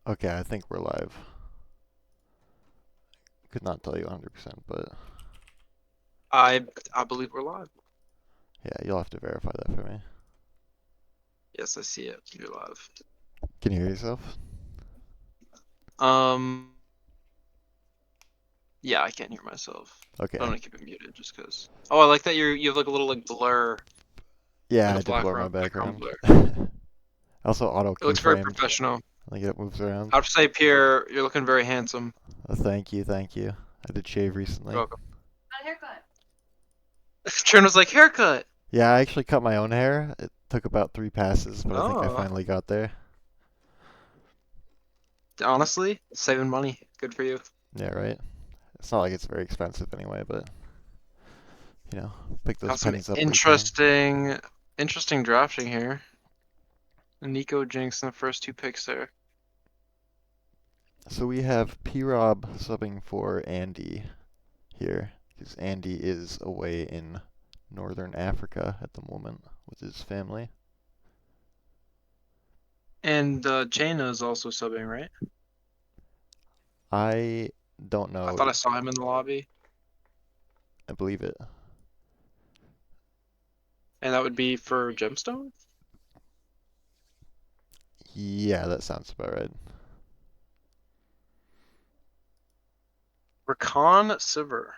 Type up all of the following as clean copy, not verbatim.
Okay, I think we're live. Could not tell you 100%, but I I believe we're live. yeah, you'll have to verify that for me. Yes, I see it. You're live. Can you hear yourself? Um, yeah, I can't hear myself. I'm Okay. gonna keep it muted just because. Oh, I like that you have like a little like blur, Yeah, like a I did blur my background background. blur. Also auto It looks very keyframed, professional. like it moves around. I have to say, Pierre, you're looking very handsome. Thank you, thank you. I did shave You're recently. welcome. Trin was like haircut. Yeah, I actually cut my own hair. It took about 3 passes, but I think I Oh, finally got there. honestly, saving money. Good for you. Yeah, right? It's not like it's very expensive anyway, but, pick those Got some pennies up where you can. interesting drafting here. Nico Jinx in the first two picks there. So we have P-Rob subbing for Andy here, because Andy is away in northern Africa at the moment with his family. And Jaina is also subbing, right? I don't I know. thought I saw him in the lobby. I believe it. And that would be for Gemstone? Yeah, that sounds about right. Rakan Sivir.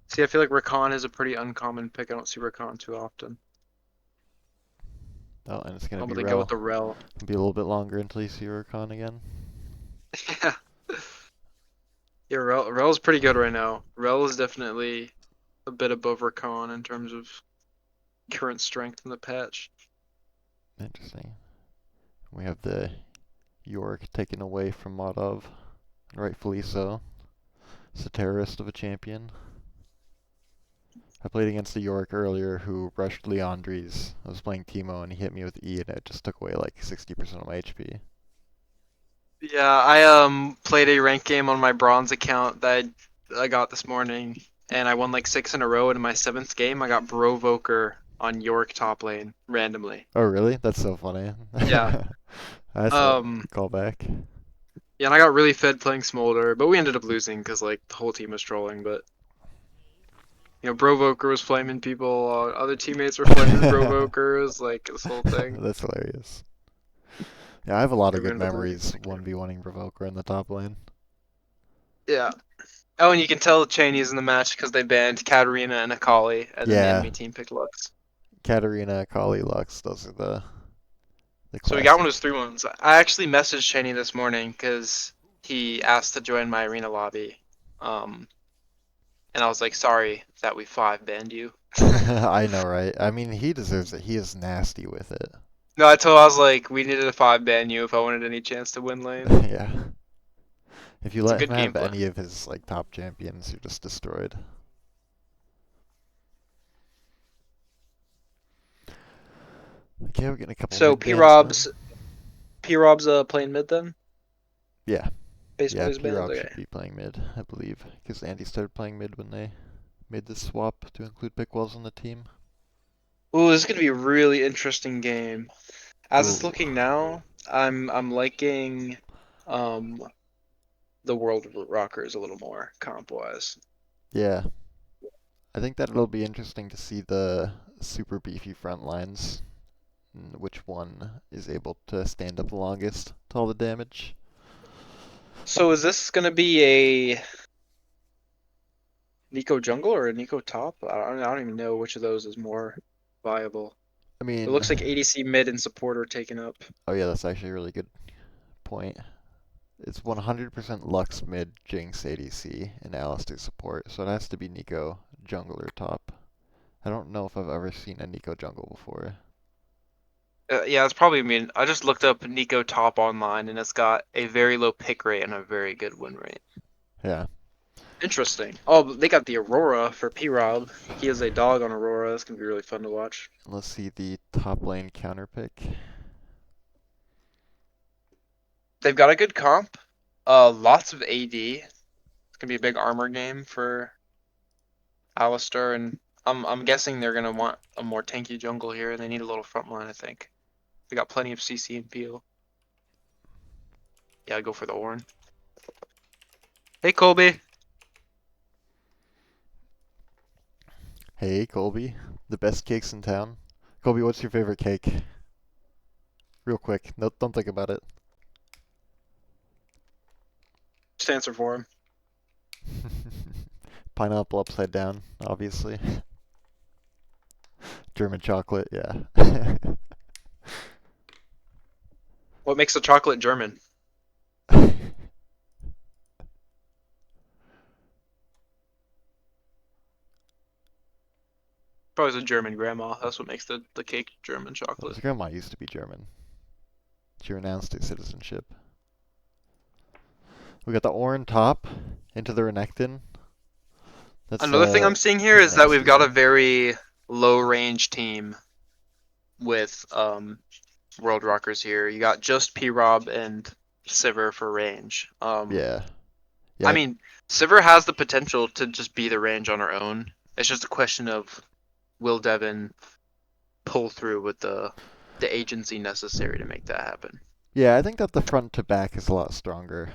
See, I feel like Rakan is a pretty uncommon pick. I don't see Rakan too often. Oh, and it's gonna Oh, be but they go with Rel. the Rel. It'll be a little bit longer until you see Urcon again. Yeah. Yeah, Rel's pretty good right now. Rel is definitely a bit above Rakan in terms of current strength in the patch. Interesting. We have the York taken away from Modov, rightfully so. It's a terrorist of a champion. I played against the York earlier who rushed Leandries. I was playing Teemo and he hit me with E and it just took away like 60% of my HP. Yeah, I played a rank game on my bronze account that I got this morning, and I won like six in a row. And in my seventh game, I got Brovoker on York top lane randomly. Oh really? That's so funny. Yeah. That's a Um. callback. Yeah, and I got really fed playing Smolder, but we ended up losing because like the whole team was trolling. But Brovoker was flaming people. Other teammates were flaming Brovokers. Like this whole thing. That's hilarious. Yeah, I have a lot We of good ended up losing memories that game. 1v1ing Revoker in the top lane. Yeah. Oh, and you can tell Cheney's in the match because they banned Katarina and Akali, and then the Yeah, enemy team picked Lux. Katarina, Kali, Lux, those are the So we got one classic. of his 3-1s. I actually messaged Cheney this morning because he asked to join my arena lobby. Um, and I was like, sorry that we 5 banned you. I know, right? I mean, he deserves it. He is nasty with it. No, I was like, we needed a 5 ban you if I wanted any chance to win lane. Yeah. If you It's a let him good game have plan. any of his like top champions, you're just destroyed. Okay, we're getting a couple So mid bans then. P Rob's playing mid then, Yeah, based on yeah. his P bans. Rob Okay. should be playing mid, I believe, because Andy started playing mid when they made this swap to include Pickwells on the team. Ooh, this is gonna be a really interesting game. As it's Oh, looking now, I'm liking um the World Rockers a little more comp wise. yeah. I think that it'll be interesting to see the super beefy front lines, and which one is able to stand up the longest to all the damage. So is this gonna be a Nico jungle or a Nico top? I don't even know which of those is more viable. I It mean, looks like ADC mid and support are taken up. oh yeah, that's actually a really good point. It's 100% Lux mid, Jinx ADC, and Alistar support, so it has to be Nico jungler top. I don't know if I've ever seen a Nico jungle before. Yeah, it's probably mean. I just looked up Nico top online and it's got a very low pick rate and a very good win rate. Yeah. Interesting. Oh, but they got the Aurora for P-Rob. He is a dog on Aurora. That's gonna be really fun to watch. Let's see the top lane counter pick. They've got a good comp. Lots of AD. It's gonna be a big armor game for Alistar and I'm guessing they're gonna want a more tanky jungle here, and they need a little front line. I think they got plenty of CC and peel. Yeah, I go for the Ornn. Hey, Colby. Hey, Colby. The best cakes in town. Colby, what's your favorite cake? Real quick. No, don't think about it. Just answer for him. Pineapple upside down, obviously. German chocolate, yeah. What makes the chocolate German? Probably a German grandma. That's what makes the cake German chocolate. His grandma used to be German. She renounced her citizenship. We got the Ornn top into the Renekton. That's Another thing I'm seeing here pretty is that we've got nasty. a very low range team with World Rockers here. You got just P-Rob and Sivir for range. Yeah. I Yeah, mean, Sivir has the potential to just be the range on her own. It's just a question of will Devin pull through with the agency necessary to make that happen. yeah, I think that the front to back is a lot stronger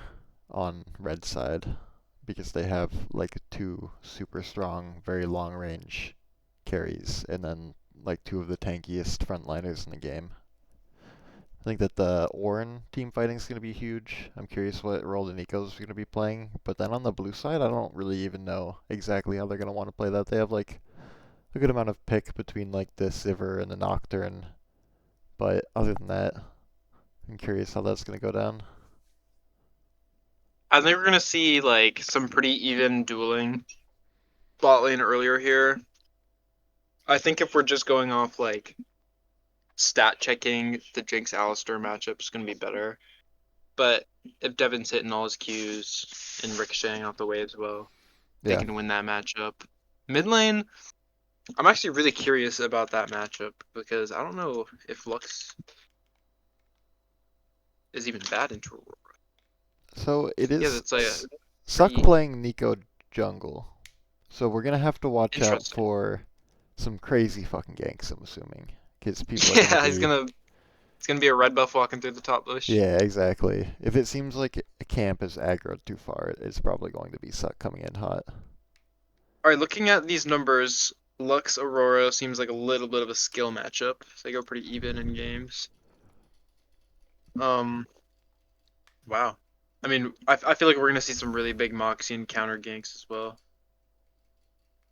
on red side because they have like two super strong, very long range carries and then like two of the tankiest frontliners in the game. I think that the Ornn team fighting is going to be huge. I'm curious what role the Nico's going to be playing. But then on the blue side, I don't really even know exactly how they're going to want to play that. They have like a good amount of pick between like the Sivir and the Nocturne. But other than that, I'm curious how that's going to go down. I think we're gonna see like some pretty even dueling bot lane earlier here. I think if we're just going off like stat checking, the Jinx Alistar matchup is gonna be better. But if Devin's hitting all his Qs and ricocheting off the waves well, they Yeah. can win that matchup. Mid lane, I'm actually really curious about that matchup because I don't know if Lux is even bad into Aurora. So it Yeah, is that's like a Suck pretty playing Nico jungle. So we're going to have to watch out interesting. for some crazy fucking ganks, I'm assuming. Because people are going to Yeah, be. it's gonna be a red buff walking through the top bush. Yeah, exactly. If it seems like a camp is aggroed too far, it's probably going to be Suck coming in hot. All right, looking at these numbers, Lux Aurora seems like a little bit of a skill matchup. So they go pretty even in games. Um, wow. I mean, I feel like we're gonna see some really big Moxie and counter ganks as well.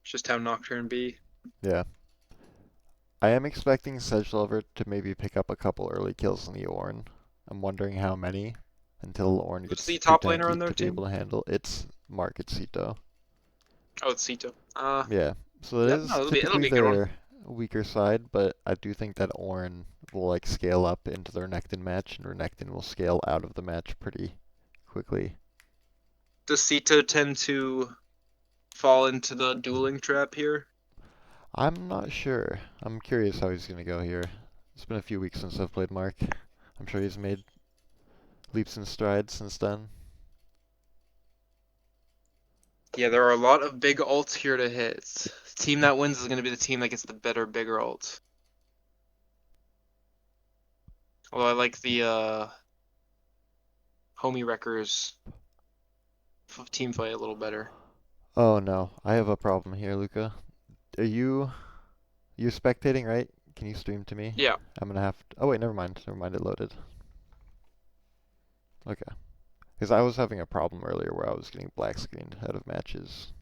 It's just how Nocturne be. Yeah. I am expecting Sedgelover to maybe pick up a couple early kills in the Ornn. I'm wondering how many until Ornn Who's gets the too top laner on tanky their to be team? able to handle. It's Marketcito. Oh, it's Sito. Yeah. So it Yep. No, is it'll typically be a good one. their weaker side, but I do think that Ornn will like scale up into their Renekton match, and Renekton will scale out of the match pretty quickly. Does Sito tend to fall into the dueling trap here? I'm not sure. I'm curious how he's gonna go here. It's been a few weeks since I've played Mark. I'm sure he's made leaps and strides since then. Yeah, there are a lot of big ults here to hit. The team that wins is gonna be the team that gets the better, bigger ult. Although I like the homie Rekkers team fight a little better. Oh no, I have a problem here, Luca. Are you spectating, right? Can you stream to me? Yeah, I'm gonna have to. Oh wait, never mind. Never mind. It loaded. Okay. Because I was having a problem earlier where I was getting black screened out of matches.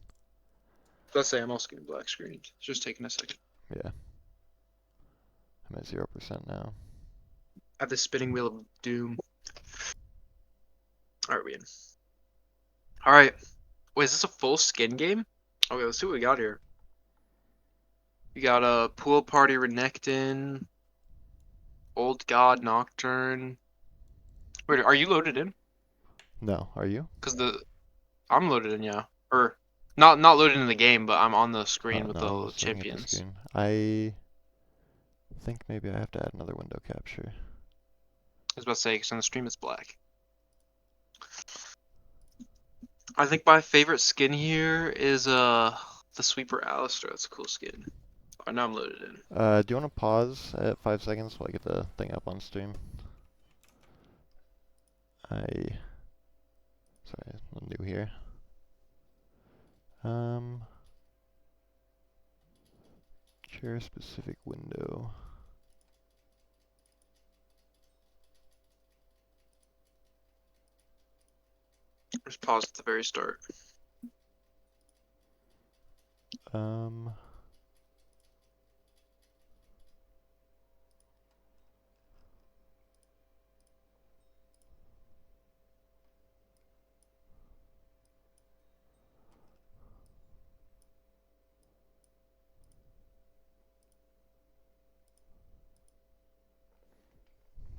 let's say I'm also getting black screened. It's just taking a second. Yeah. I'm at 0% now. I have the spinning wheel of doom. Alright, we in. Alright. Wait, is this a full skin game? Okay, let's see what we got here. We got a pool party Renekton, Old God Nocturne. Wait, are you loaded in? No, are you? Cause I'm loaded in, yeah. Or not loaded in the game, but I'm on the screen with No, I the was looking at the champions. screen. I think maybe I have to add another window capture. I was about to say, because on the stream it's black. I think my favorite skin here is The Sweeper Alistair, that's a cool skin. Alright, now I'm loaded in. Do you want to pause at 5 seconds while I get the thing up on stream? Sorry, I'm new here. Share a specific window. Just pause at the very start.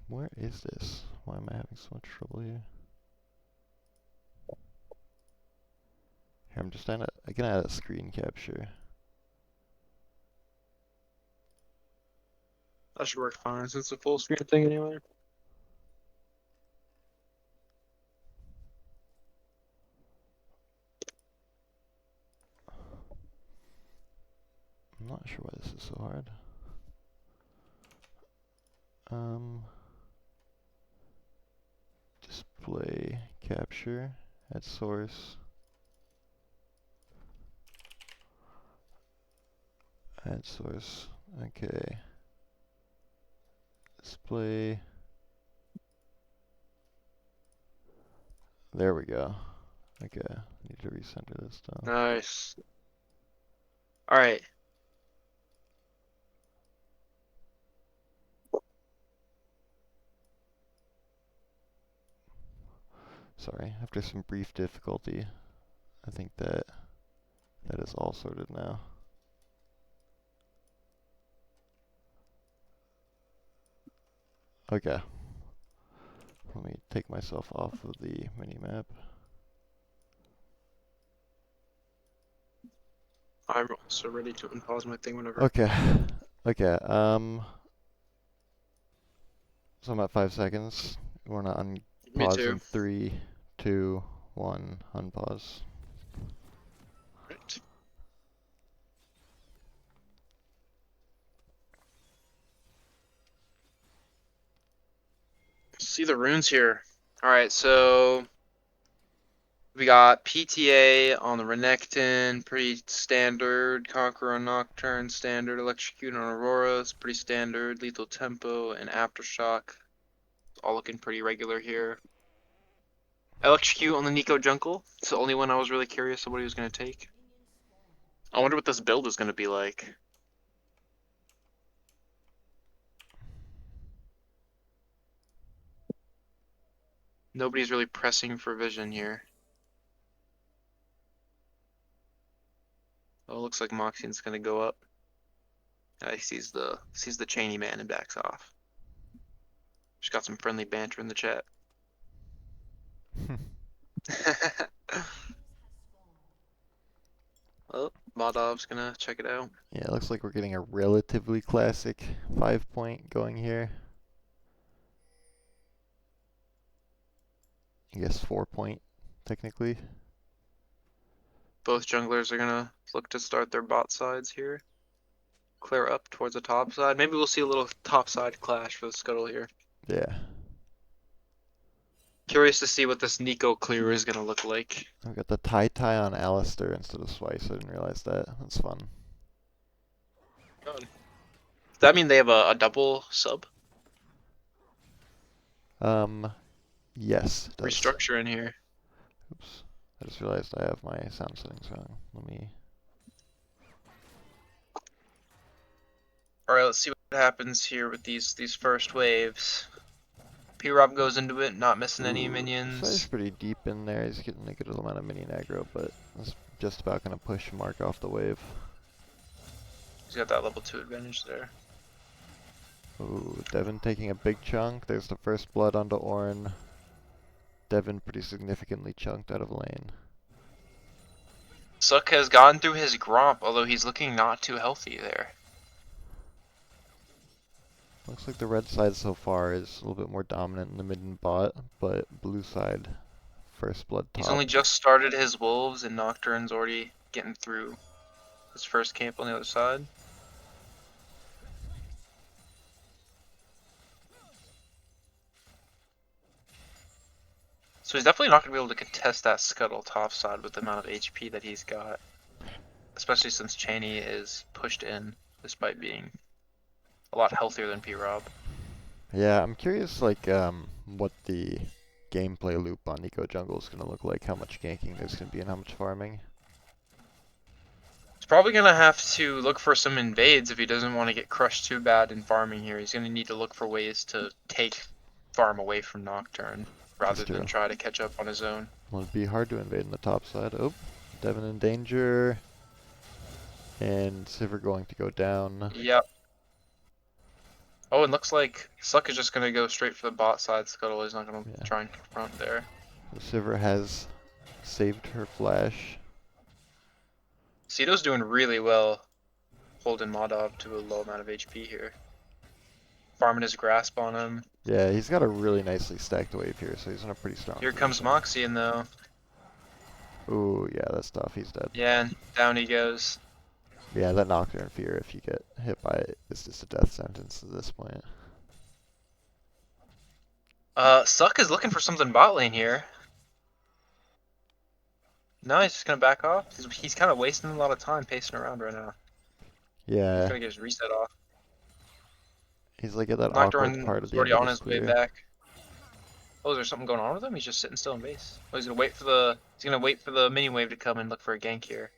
Where is this? Why am I having so much trouble here? Here, I'm just gonna add a screen capture. That should work fine since it's a full screen thing anyway. I'm not sure why this is so hard. Display capture at source. Add source. Okay. Display. There we go. Okay. Need to recenter this down. Nice. Alright. Sorry. After some brief difficulty, I think that is all sorted now. Okay. Let me take myself off of the minimap. I'm also ready to unpause my thing whenever. Okay. Okay. So I'm at 5 seconds. You wanna Me unpause too. in 3, 2, 1, unpause. Right. See the runes here. Alright, so we got PTA on the Renekton, pretty standard. Conqueror on Nocturne, standard. Electrocute on Aurora, it's pretty standard. Lethal Tempo and Aftershock, all looking pretty regular here. Electrocute on the Nico Jungle, it's the only one I was really curious of what he was going to take. I wonder what this build is going to be like. Nobody's really pressing for vision here. Oh, it looks like Moxian's gonna go up. He sees the chainy man and backs off. Just got some friendly banter in the chat. Well, Vadov's gonna check it out. Yeah, it looks like we're getting a relatively classic 5-point going here. I guess 4-point, technically. Both junglers are gonna look to start their bot sides here. Clear up towards the top side. Maybe we'll see a little top side clash for the scuttle here. Yeah. Curious to see what this Nico clear is gonna look like. I've got the tie on Alistair instead of Swice. I didn't realize that. That's fun. Does that mean they have a double sub? Yes, it does. Restructure in here. Oops. I just realized I have my sound settings wrong. Let me... Alright, let's see what happens here with these first waves. P-Rob goes into it, not missing any So he's minions. pretty deep in there. He's getting a good amount of minion aggro, but that's just about going to push Mark off the wave. He's got that level 2 advantage there. Ooh, Devin taking a big chunk. There's the first blood onto Ornn. Devin pretty significantly chunked out of lane. Suk has gone through his Gromp, although he's looking not too healthy there. Looks like the red side so far is a little bit more dominant in the mid and bot, but blue side, first blood top. He's only just started his Wolves and Nocturne's already getting through. His first camp on the other side. So he's definitely not going to be able to contest that scuttle top side with the amount of HP that he's got. Especially since Cheney is pushed in, despite being a lot healthier than P-Rob. Yeah, I'm curious, like, what the gameplay loop on Eco Jungle is going to look like, how much ganking there's going to be, and how much farming. He's probably going to have to look for some invades if he doesn't want to get crushed too bad in farming here. He's going to need to look for ways to take farm away from Nocturne, That's rather than true. try to catch up on his own. Well, it'd be hard to invade in the top side. Oh, Devin in danger. And Sivir going to go down. Yep. Oh, it looks like Suck is just going to go straight for the bot side scuttle. He's not going to Yeah. try and confront there. Sivir has saved her flash. Cito's doing really well holding Modov to a low amount of HP here. Farming his grasp on him. Yeah, he's got a really nicely stacked wave here, so he's in a pretty strong Here comes position. Moxie in though. Ooh, yeah, that's tough. He's dead. Yeah, and down he goes. Yeah, that Nocturne Fear, if you get hit by it, is just a death sentence at this point. Suck is looking for something bot lane here. No, he's just gonna back off. He's kind of wasting a lot of time pacing around right now. He's Yeah, gonna get his reset off. he's like at that awkward Nocturne part of is the already end of on this his way clear. back. Oh, is there something going on with him? He's just sitting still in base. Oh, he's gonna wait for the mini wave to come and look for a gank here.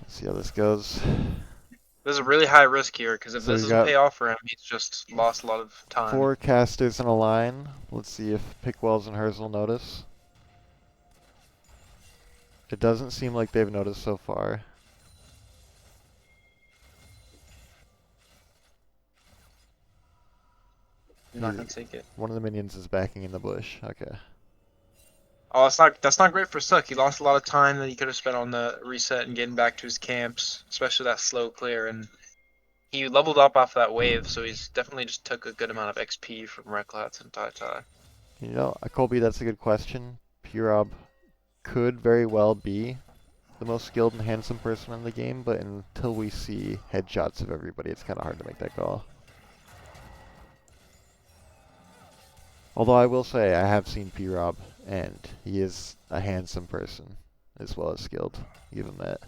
Let's see how this goes. This is a really high risk here because if So this we doesn't got pay off for him, he's just lost a lot of time. 4 casters in a line. Let's see if Pickwells and hers will notice. It doesn't seem like they've noticed so far. He's not gonna take it. One of the minions is backing in the bush. Okay. Oh, that's not great for Suck. He lost a lot of time that he could have spent on the reset and getting back to his camps, especially that slow clear. And he leveled up off that wave, so he's definitely just took a good amount of XP from Reklats and Tai Tai. You know, Colby, that's a good question. Purob could very well be the most skilled and handsome person in the game, but until we see headshots of everybody, it's kind of hard to make that call. Although I will say, I have seen Purob, and he is a handsome person, as well as skilled. Give him that.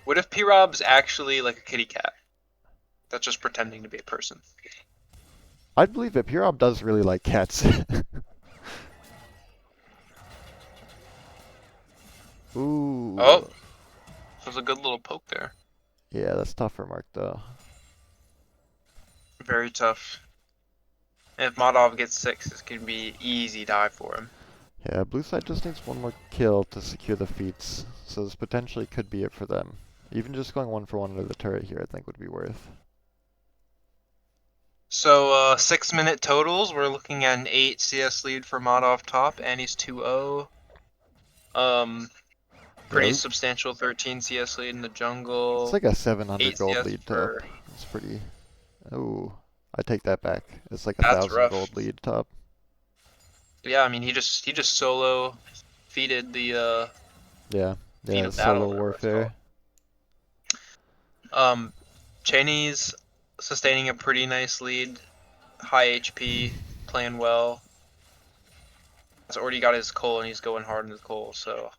What if P-Rob's actually like a kitty cat? That's just pretending to be a person. I'd believe that Purob does really like cats. Ooh. Oh, that was a good little poke there. Yeah, that's tough for Mark, though. Very tough. And if Modov gets 6, this could be easy die for him. Yeah, blue side just needs one more kill to secure the feats, so this potentially could be it for them. Even just going 1-for-1 under the turret here, I think would be worth. So, 6-minute totals. We're looking at an 8 CS lead for Modov top, and he's 2-0. Pretty Yeah, substantial 13 CS lead in the jungle. it's like a 700 8 gold CS lead top. for... It's pretty... Oh, I take that back. It's like a That's 1,000 rough. gold lead top. Yeah, I mean, he just solo feated the, Yeah, feat yeah, of battle, solo whatever it's warfare. called. Cheney's sustaining a pretty nice lead. High HP, playing well. He's already got his Cole, and he's going hard in his Cole, so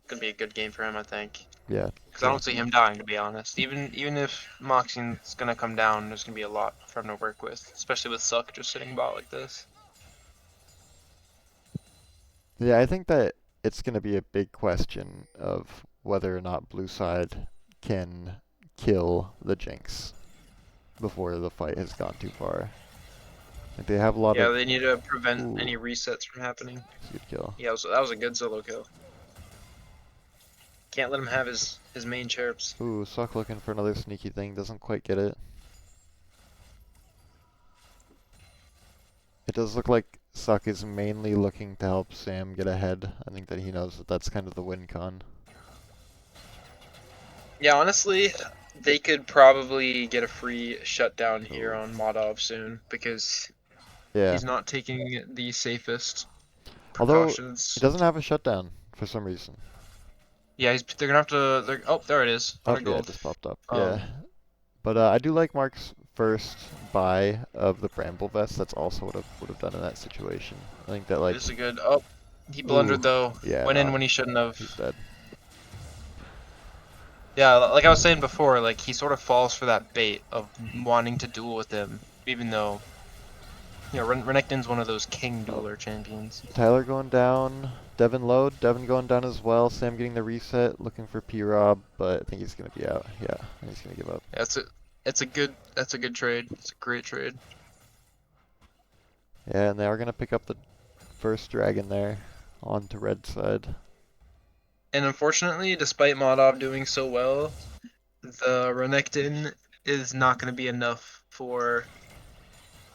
gonna be a good game for him, I think. Yeah. Because I don't see him dying, to be honest. Even if Moxie's gonna come down, there's gonna be a lot for him to work with, especially with Suck just sitting bot like this. Yeah, I think that it's going to be a big question of whether or not blue side can kill the Jinx before the fight has gone too far. Like they have a lot Yeah, of... they need to prevent Ooh, any resets from happening. that's a good kill. Yeah, that was a good solo kill. Can't let him have his main chirps. Ooh, Suck looking for another sneaky thing, doesn't quite get it. It does look like Suck is mainly looking to help Sam get ahead. I think that he knows that that's kind of the win con. Yeah, honestly, they could probably get a free shutdown here Ooh. on Modov soon, because Yeah. he's not taking the safest Although, precautions. he doesn't have a shutdown for some reason. Yeah, they're gonna have to. Oh, there it is. Oh, 100 yeah, it gold. just popped up. Yeah. Um, But I do like Mark's first buy of the Bramble Vest. That's also what I would have done in that situation. I think that like, this is a good. Oh, he blundered ooh, though. yeah, Went in no, when he shouldn't have. he's dead. Yeah, like I was saying before, like he sort of falls for that bait of wanting to duel with him, even though Renekton's one of those king Oh, dueler champions. Tyler going down. Devin low. Devin going down as well. Sam getting the reset. Looking for P-Rob, but I think he's gonna be out. Yeah, I think he's gonna give up. Yeah, that's a good trade. It's a great trade. Yeah, and they are gonna pick up the first dragon there onto red side. And unfortunately, despite Modov doing so well, the Renekton is not going to be enough for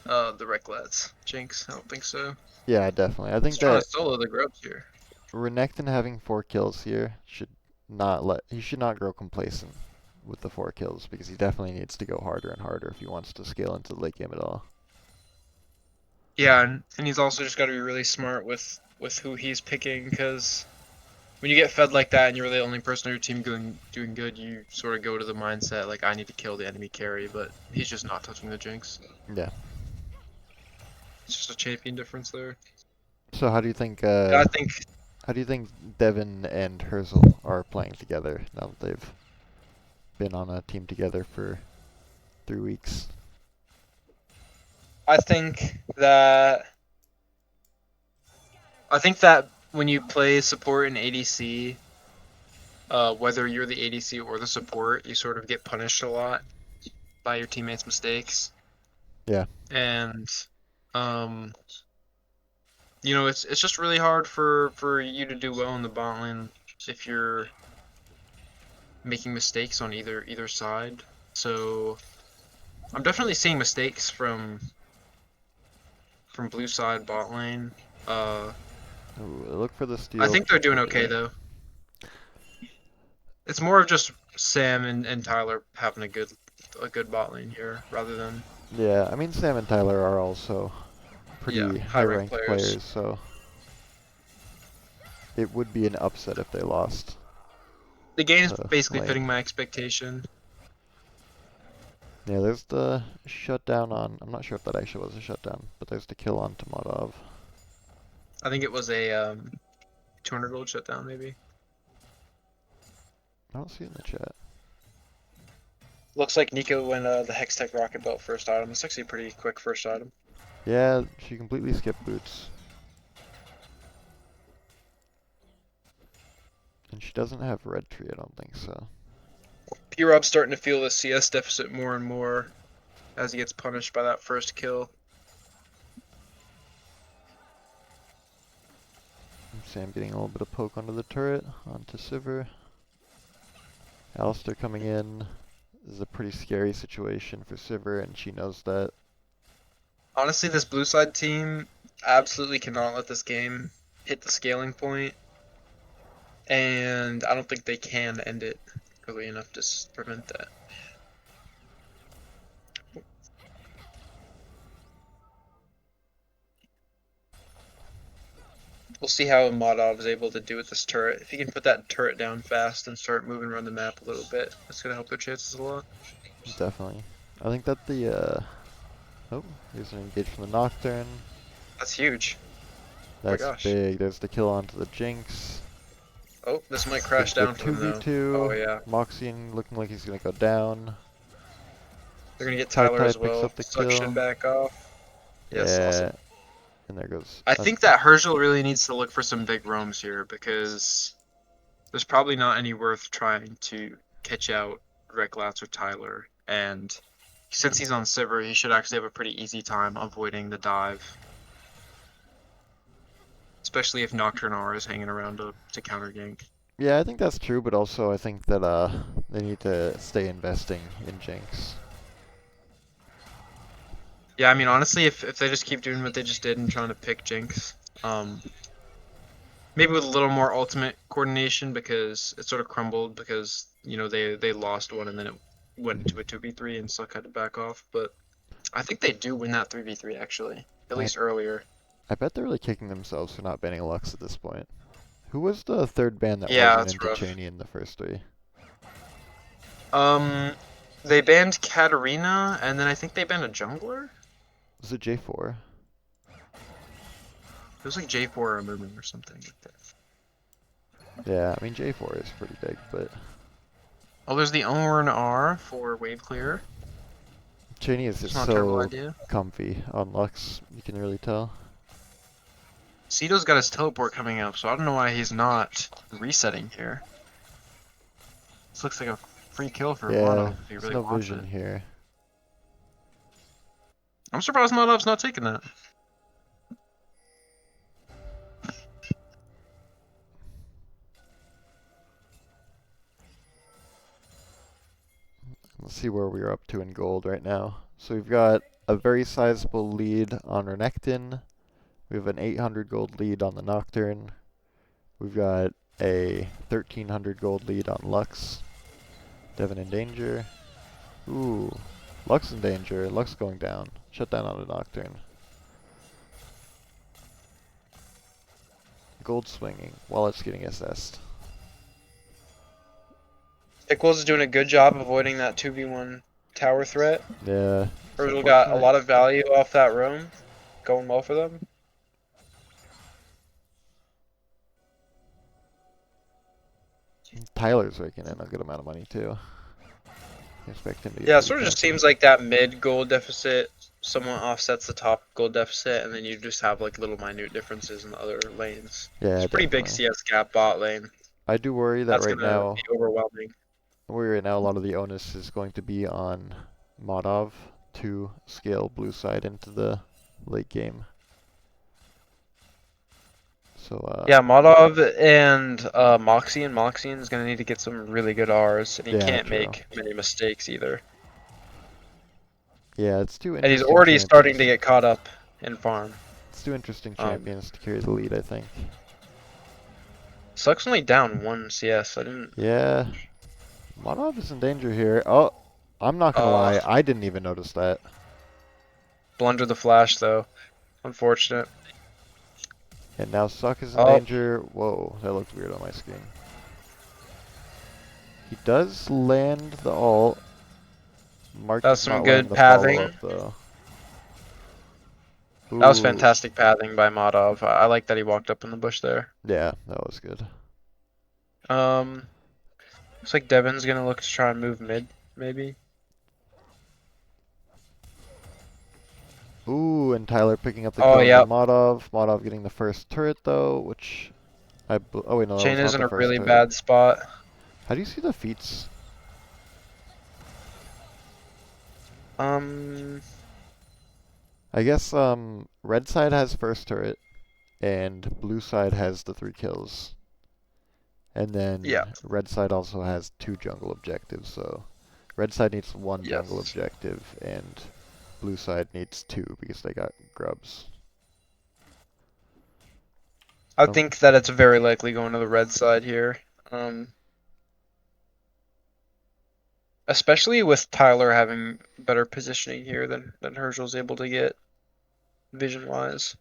the Reklats. Jinx, I don't think so. Yeah, definitely. I think He's trying to that solo the grubs here. Renekton having 4 kills here should not let he should not grow complacent with the 4 kills because he definitely needs to go harder and harder if he wants to scale into the late game at all. Yeah, and he's also just got to be really smart with who he's picking because when you get fed like that and you're the only person on your team doing good, you sort of go to the mindset like I need to kill the enemy carry, but he's just not touching the Jinx. Yeah. It's just a champion difference there. So how do you think And I think Devin and Herzl are playing together now that they've been on a team together for 3 weeks? I think that I think that when you play support in ADC, whether you're the ADC or the support, you sort of get punished a lot by your teammates' mistakes. Yeah. And um, it's just really hard for you to do well in the bot lane if you're making mistakes on either side. So I'm definitely seeing mistakes from blue side bot lane. Uh, Ooh, look for the I steal. think they're doing okay though. It's more of just Sam and Tyler having a good bot lane here rather than Yeah, I mean Sam and Tyler are also yeah, pretty high high rank ranked players. players, so it would be an upset if they lost The game's the basically lane. fitting my expectation. Yeah, there's the shutdown on. I'm not sure if that actually was a shutdown, but there's the kill on Tomadov. I think it was a 200 gold shutdown maybe. I don't see it in the chat. Looks like Nico went the Hextech Rocket Belt first item. It's actually a pretty quick first item. Yeah, she completely skipped boots. And she doesn't have red tree, I don't think so. P-Rob's starting to feel the CS deficit more and more as he gets punished by that first kill. Sam getting a little bit of poke onto the turret, onto Sivir. Alistair coming in. This is a pretty scary situation for Sivir, and she knows that. Honestly, this blue side team absolutely cannot let this game hit the scaling point, and I don't think they can end it early enough to prevent that. We'll see how Modov is able to do with this turret. If he can put that turret down fast and start moving around the map a little bit, that's gonna help their chances a lot. Definitely. I think that the, oh, here's an engage from the Nocturne. That's huge. Oh my That's gosh. big. There's the kill onto the Jinx. Oh, this might There's crash the down for them though. Oh 2v2. yeah. Moxian looking like he's gonna go down. They're gonna get Tai Tyler Tai as picks well. up the Suction kill. back off. Yes, Yeah, awesome. and there goes. I think that Herschel really needs to look for some big roams here because there's probably not any worth trying to catch out Reklats or Tyler. And since he's on Sivir, he should actually have a pretty easy time avoiding the dive. Especially if Nocturne R is hanging around to counter gank. Yeah, I think that's true, but also I think that they need to stay investing in Jinx. Yeah, I mean honestly if they just keep doing what they just did and trying to pick Jinx, maybe with a little more ultimate coordination because it sort of crumbled because they lost one and then it went into a 2v3 and Suck had to back off. But I think they do win that 3v3 actually, at I least earlier. I bet they're really kicking themselves for not banning Lux at this point. Who was the third band that Yeah, wasn't that's into rough. Cheney in the first three? Um, they banned Katarina, and then I think they banned a jungler. Was it J4? It was like J4 or Lumen or something like that. Yeah, I mean J4 is pretty big, but Oh, there's the Ornn R for wave clear. Cheney is It's just not a terrible so idea. comfy on Lux, you can really tell. Cito's got his teleport coming up, so I don't know why he's not resetting here. This looks like a free kill for Yeah, Mono if he there's really no wants vision it. here. I'm surprised Monov's not taking that. Let's see where we're up to in gold right now. So we've got a very sizable lead on Renekton. We have an 800 gold lead on the Nocturne. We've got a 1300 gold lead on Lux. Devin in danger. Ooh, Lux in danger. Lux going down. Shut down on the Nocturne. Gold swinging while it's getting assessed. Pickles doing a good job avoiding that 2v1 tower threat. Yeah, it's Virgil got a unfortunate. lot of value off that roam. Going well for them. Tyler's raking in a good amount of money too. I expect him to get Yeah, it pretty sort of just comfy. seems like that mid gold deficit somewhat offsets the top gold deficit, and then you just have like little minute differences in the other lanes. It's Yeah, a pretty big definitely. CS gap bot lane. I do worry that That's right gonna be now, overwhelming. a lot of the onus is going to be on Modov to scale blue side into the late game. So, Yeah, Modov and Moxian is gonna need to get some really good Rs, and he yeah, can't true. make many mistakes either. Yeah, it's two And he's interesting already starting to champions. get caught up in farm. It's two interesting Um, champions to carry the lead, I think. Suck's only down 1 CS. I didn't. Yeah, Modov is in danger here. Oh, I'm not gonna Uh, lie, I didn't even notice that. Blunder the flash though. Unfortunate. And now Suck is in Oh, danger. Whoa, that looked weird on my screen. He does land the ult. Mark that's does some not land good the follow-up pathing. though. That was Ooh, fantastic pathing by Modov. I like that he walked up in the bush there. yeah, that was good. Um, Looks like Devin's gonna look to try and move mid, maybe. Ooh, and Tyler picking up the Oh, kill onto yeah. Modov. Modov getting the first turret though, which oh wait, no, that Chain was is not in the a first really turret. bad spot. How do you see the feats? Um, I guess red side has first turret and blue side has the 3 kills. And yeah. then red side also has 2 jungle objectives, so red side needs 1 jungle Yes. objective and blue side needs 2 because they got grubs. I Oh, think that it's very likely going to the red side here. Um, Especially with Tyler having better positioning here than Herschel's able to get vision wise.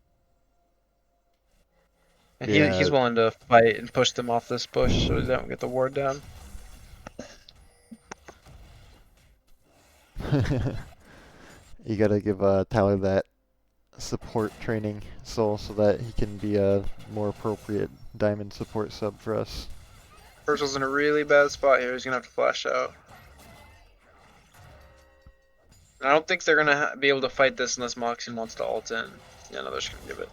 And yeah. he's willing to fight and push them off this bush so they don't get the ward down. You gotta give Tyler that support training soul so that he can be a more appropriate diamond support sub for us. Herschel's in a really bad spot here. He's gonna have to flash out. And I don't think they're gonna be able to fight this unless Moxie wants to ult in. Yeah, no, they're just gonna give it.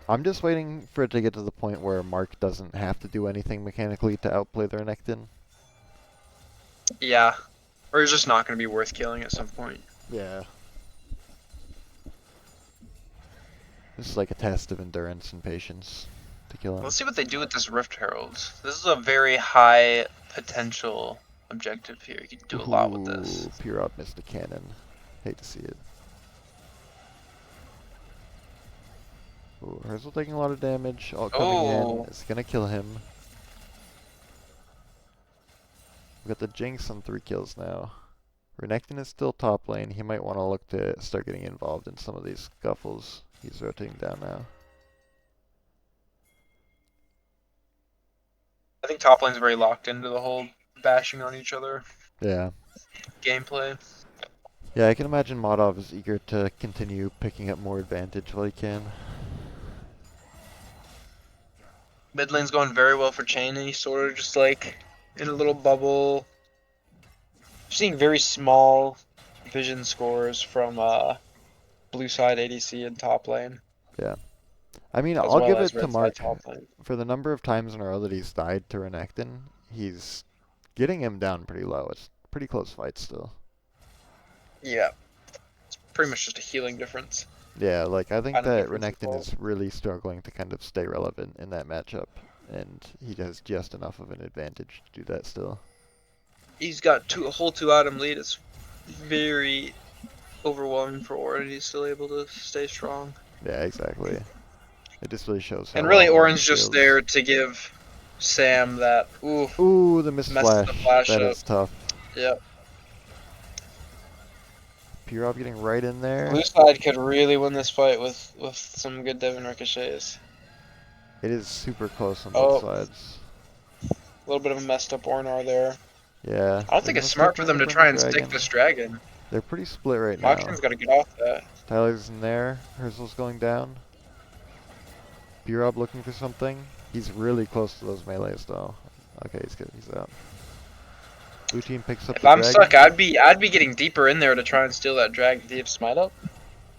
I'm just waiting for it to get to the point where Mark doesn't have to do anything mechanically to outplay their Renekton. Yeah, or he's just not gonna be worth killing at some point. Yeah. This is like a test of endurance and patience to kill him. Let's see what they do with this Rift Herald. This is a very high potential objective here. You can do a lot with this. Ooh, Pirot missed the cannon. Hate to see it. Ooh, Herzl taking a lot of damage. All coming in. Oh, It's gonna kill him. We got the Jinx on 3 kills now. Renekton is still top lane. He might want to look to start getting involved in some of these scuffles. He's rotating down now. top lane's very locked into the whole bashing on each other Yeah. gameplay. Yeah, I can imagine Modov is eager to continue picking up more advantage while he can. Mid lane's going very well for Chain, and he's sort of just like in a little bubble. Seeing very small vision scores from blue side ADC and top lane, Yeah. I mean, as I'll well give as it to red side Mark. top lane. For the number of times in a row that he's died to Renekton, he's getting him down pretty low. It's pretty close fight still. Yeah, it's pretty much just a healing difference. Yeah, like I think Item that difference Renekton involved. is really struggling to kind of stay relevant in that matchup, and he has just enough of an advantage to do that still. He's got a whole 2 item lead. It's very overwhelming for Orin. He's still able to stay strong. Yeah, exactly. It just really shows how And well really, Orin Orin's just feels. there to give Sam that Ooh, the missed messes the flash. flash That up. is tough. Yep. P-Rob getting right in there. Blue side could really win this fight with some good Devon ricochets. It is super close on both Oh, sides. a little bit of a messed up Ornar there. Yeah, I don't they're think it's gonna start smart for trying them to to burn the try and stick dragon. this dragon. They're pretty split right now. Moxion's got to get off that. Tyler's in there. Herzl's going down. P-Rob looking for something. He's really close to those melees though. Okay, he's good. He's out. Blue team picks up If the I'm dragon. stuck, I'd be getting deeper in there to try and steal that dragon. Do you have smite up?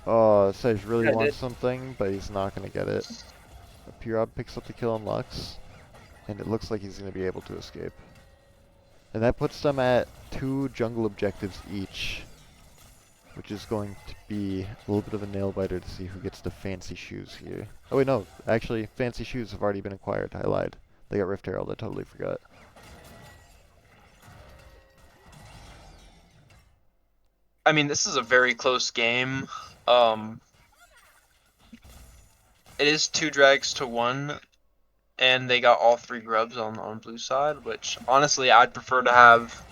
Oh, Sage really Yeah, I wants did. something, but he's not gonna get it. P-Rob picks up the kill on Lux, and it looks like he's gonna be able to escape. And that puts them at 2 jungle objectives each, which is going to be a little bit of a nail biter to see who gets the fancy shoes here. Oh wait, no, actually, fancy shoes have already been acquired. I lied. They got Rift Herald. I totally forgot. I mean, this is a very close game. Um, it is 2 drags to 1, and they got all 3 grubs on blue side, which honestly I'd prefer to have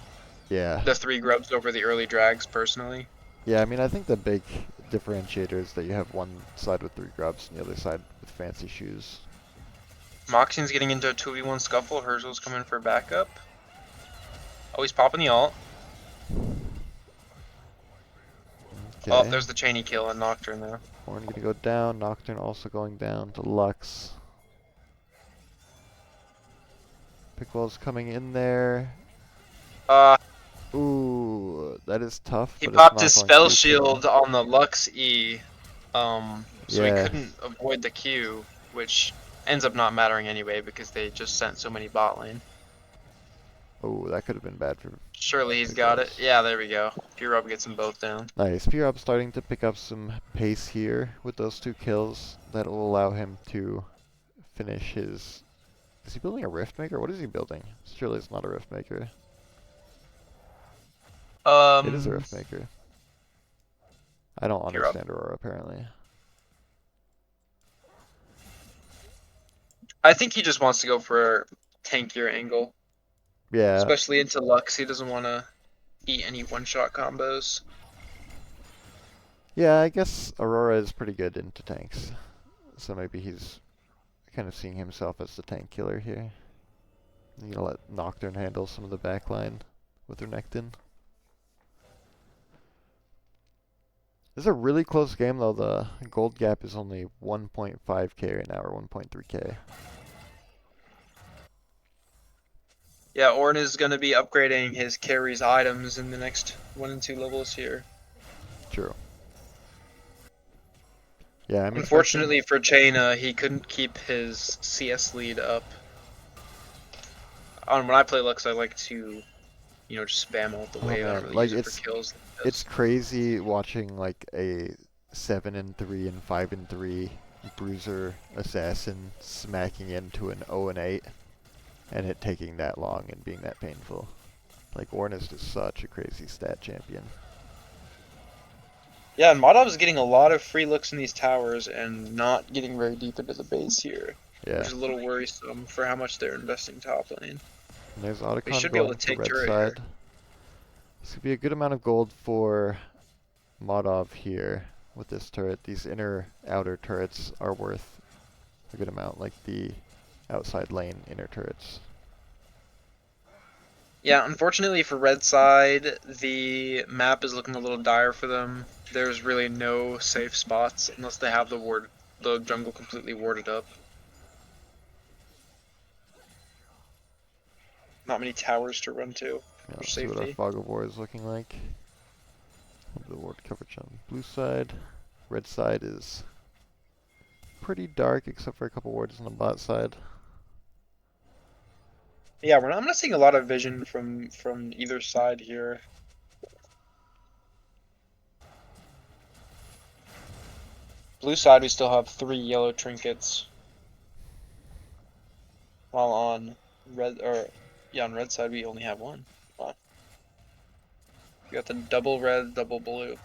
Yeah. the 3 grubs over the early drags personally. Yeah, I mean, I think the big differentiator is that you have one side with 3 grubs and the other side with fancy shoes. Moxion's getting into a 2v1 scuffle. Herzl's coming for backup. Oh, he's popping the ult. Okay. Oh, there's the chainy kill on Nocturne there. Horn gonna go down. Nocturne also going down to Lux. Pickwell's coming in there. Uh, Ooh, that is tough, he but it's popped not his going to spell be a kill. shield on the Lux E, so he Yeah. couldn't avoid the Q, which ends up not mattering anyway because they just sent so many bot lane. Oh, that could have been bad for Surely he's got it. Yeah, there we go. P-Rob gets them both down. Nice. P-Rob starting to pick up some pace here with those 2 kills. That will allow him to finish his... Is he building a Rift Maker? What is he building? Surely it's not a Rift Maker. It is a Rift Maker. I don't P-Rob. understand Aurora, apparently. I think he just wants to go for a tankier angle, Yeah, especially into Lux. He doesn't want to eat any one-shot combos. yeah, I guess Aurora is pretty good into tanks. So maybe he's kind of seeing himself as the tank killer here. You gonna let Nocturne handle some of the backline with Renekton. This is a really close game though. The gold gap is only 1.5k right now, or 1.3k. Yeah, Orn is going to be upgrading his carry's items in the next 1 and 2 levels here. True. Yeah, I'm Unfortunately for Chaina, he couldn't keep his CS lead up. When I play Lux, I like to, just spam out the Oh wave. I man, don't really like use it for kills. it's crazy watching like a 7-3 and 5-3 bruiser assassin smacking into an 0-8 and it taking that long and being that painful. Like Ornn is just such a crazy stat champion. Yeah, and Madov is getting a lot of free looks in these towers and not getting very deep into the base here. Yeah. Which is a little worrisome for how much they're investing top lane. And there's They Otacon should be able going to to take red turret side. here. This could be a good amount of gold for Modov here with this turret. These outer turrets are worth a good amount, like the outside lane inner turrets. Yeah, unfortunately for red side, the map is looking a little dire for them. There's really no safe spots unless they have the jungle completely warded up. Not many towers to run to Yeah, for let's see what our safety. fog of war is looking like. The ward coverage on blue side. Red side is pretty dark except for a couple wards on the bot side. Yeah, I'm not seeing a lot of vision from either side here. Blue side, we still have 3 yellow trinkets, while on red or yeah, on red side we only have one. Wow. We got the double red, double blue.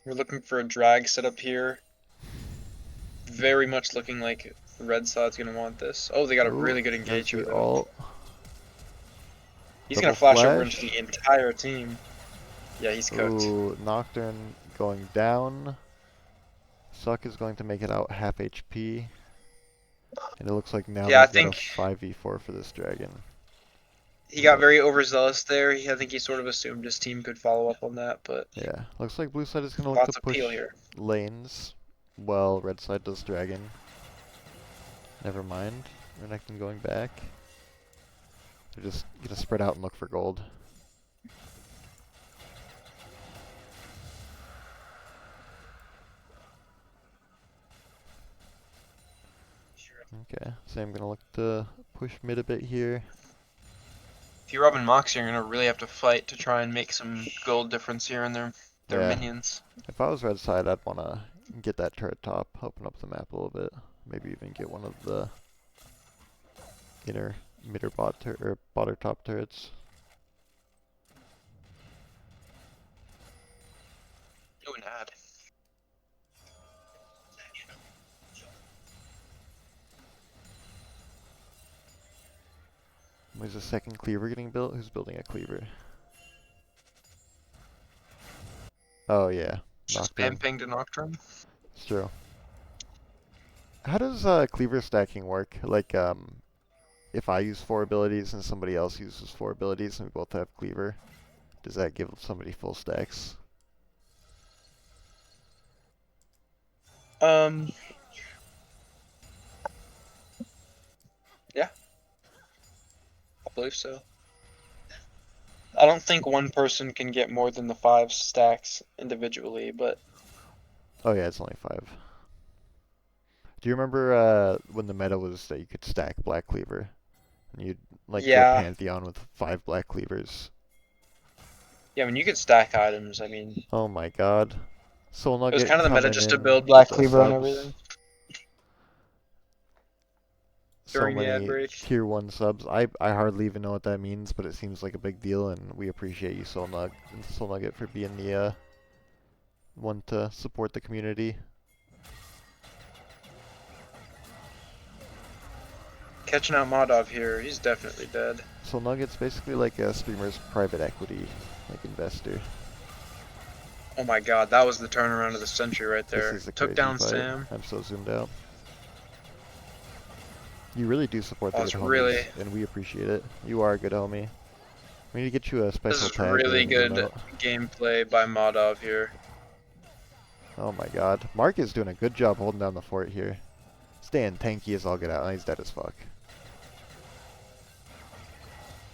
We're looking for a drag setup here. Very much looking like the red side's gonna want this. Oh, they got a Ooh, really good there's engage here the though. alt. He's gonna Double flash over into flash. the entire team. Yeah, he's cooked. Ooh, Nocturne going down. Suck is going to make it out half HP. And it looks like now Yeah, I they've got a think 5v4 for this dragon. he got But very overzealous there. I think he sort of assumed his team could follow up on that, but yeah, looks like blue side is going to look to lots of peel push here. lanes while red side does dragon. Never mind. Renekton going back. They're just going to spread out and look for gold. Okay, so I'm going to look to push mid a bit here. If you're Robin Moxie, you're gonna really have to fight to try and make some gold difference here in their Yeah, minions. if I was red side, I'd want to get that turret top, open up the map a little bit. Maybe even get one of the inner mid or bot or top turrets. Oh, an ad. There's a second cleaver getting built. Who's building a cleaver? Oh yeah, Just spam Nocturne. ping to Nocturne. It's true. How does cleaver stacking work? Like, if I use 4 abilities and somebody else uses 4 abilities and we both have cleaver, does that give somebody full stacks? Um, yeah, I believe so. I don't think one person can get more than the 5 stacks individually, but Oh yeah, it's only 5. Do you remember when the meta was that you could stack black cleaver? And you'd like go yeah, Pantheon with 5 black cleavers. yeah. I mean, you could stack items. I mean, Oh my god. Soul it was Nugget kind of the meta coming just to in build with Black the Cleaver on subs. everything So during the ad many break. tier 1 subs. I hardly even know what that means, but it seems like a big deal, and we appreciate you, Soul Nugget, for being the one to support the community. Catching out Modov here, he's definitely dead. Soul Nugget's basically like a streamer's private equity, like investor. Oh my god, that was the turnaround of the century right This there. is a Took crazy down fight. Sam. I'm so zoomed out. You really do support Oh, the good homies, and we appreciate it. You are a good homie. We need to get you a this special is tag or really an good emote. gameplay by Modov here. Oh my god. Mark is doing a good job holding down the fort here. Staying tanky as all get out, and he's dead as fuck.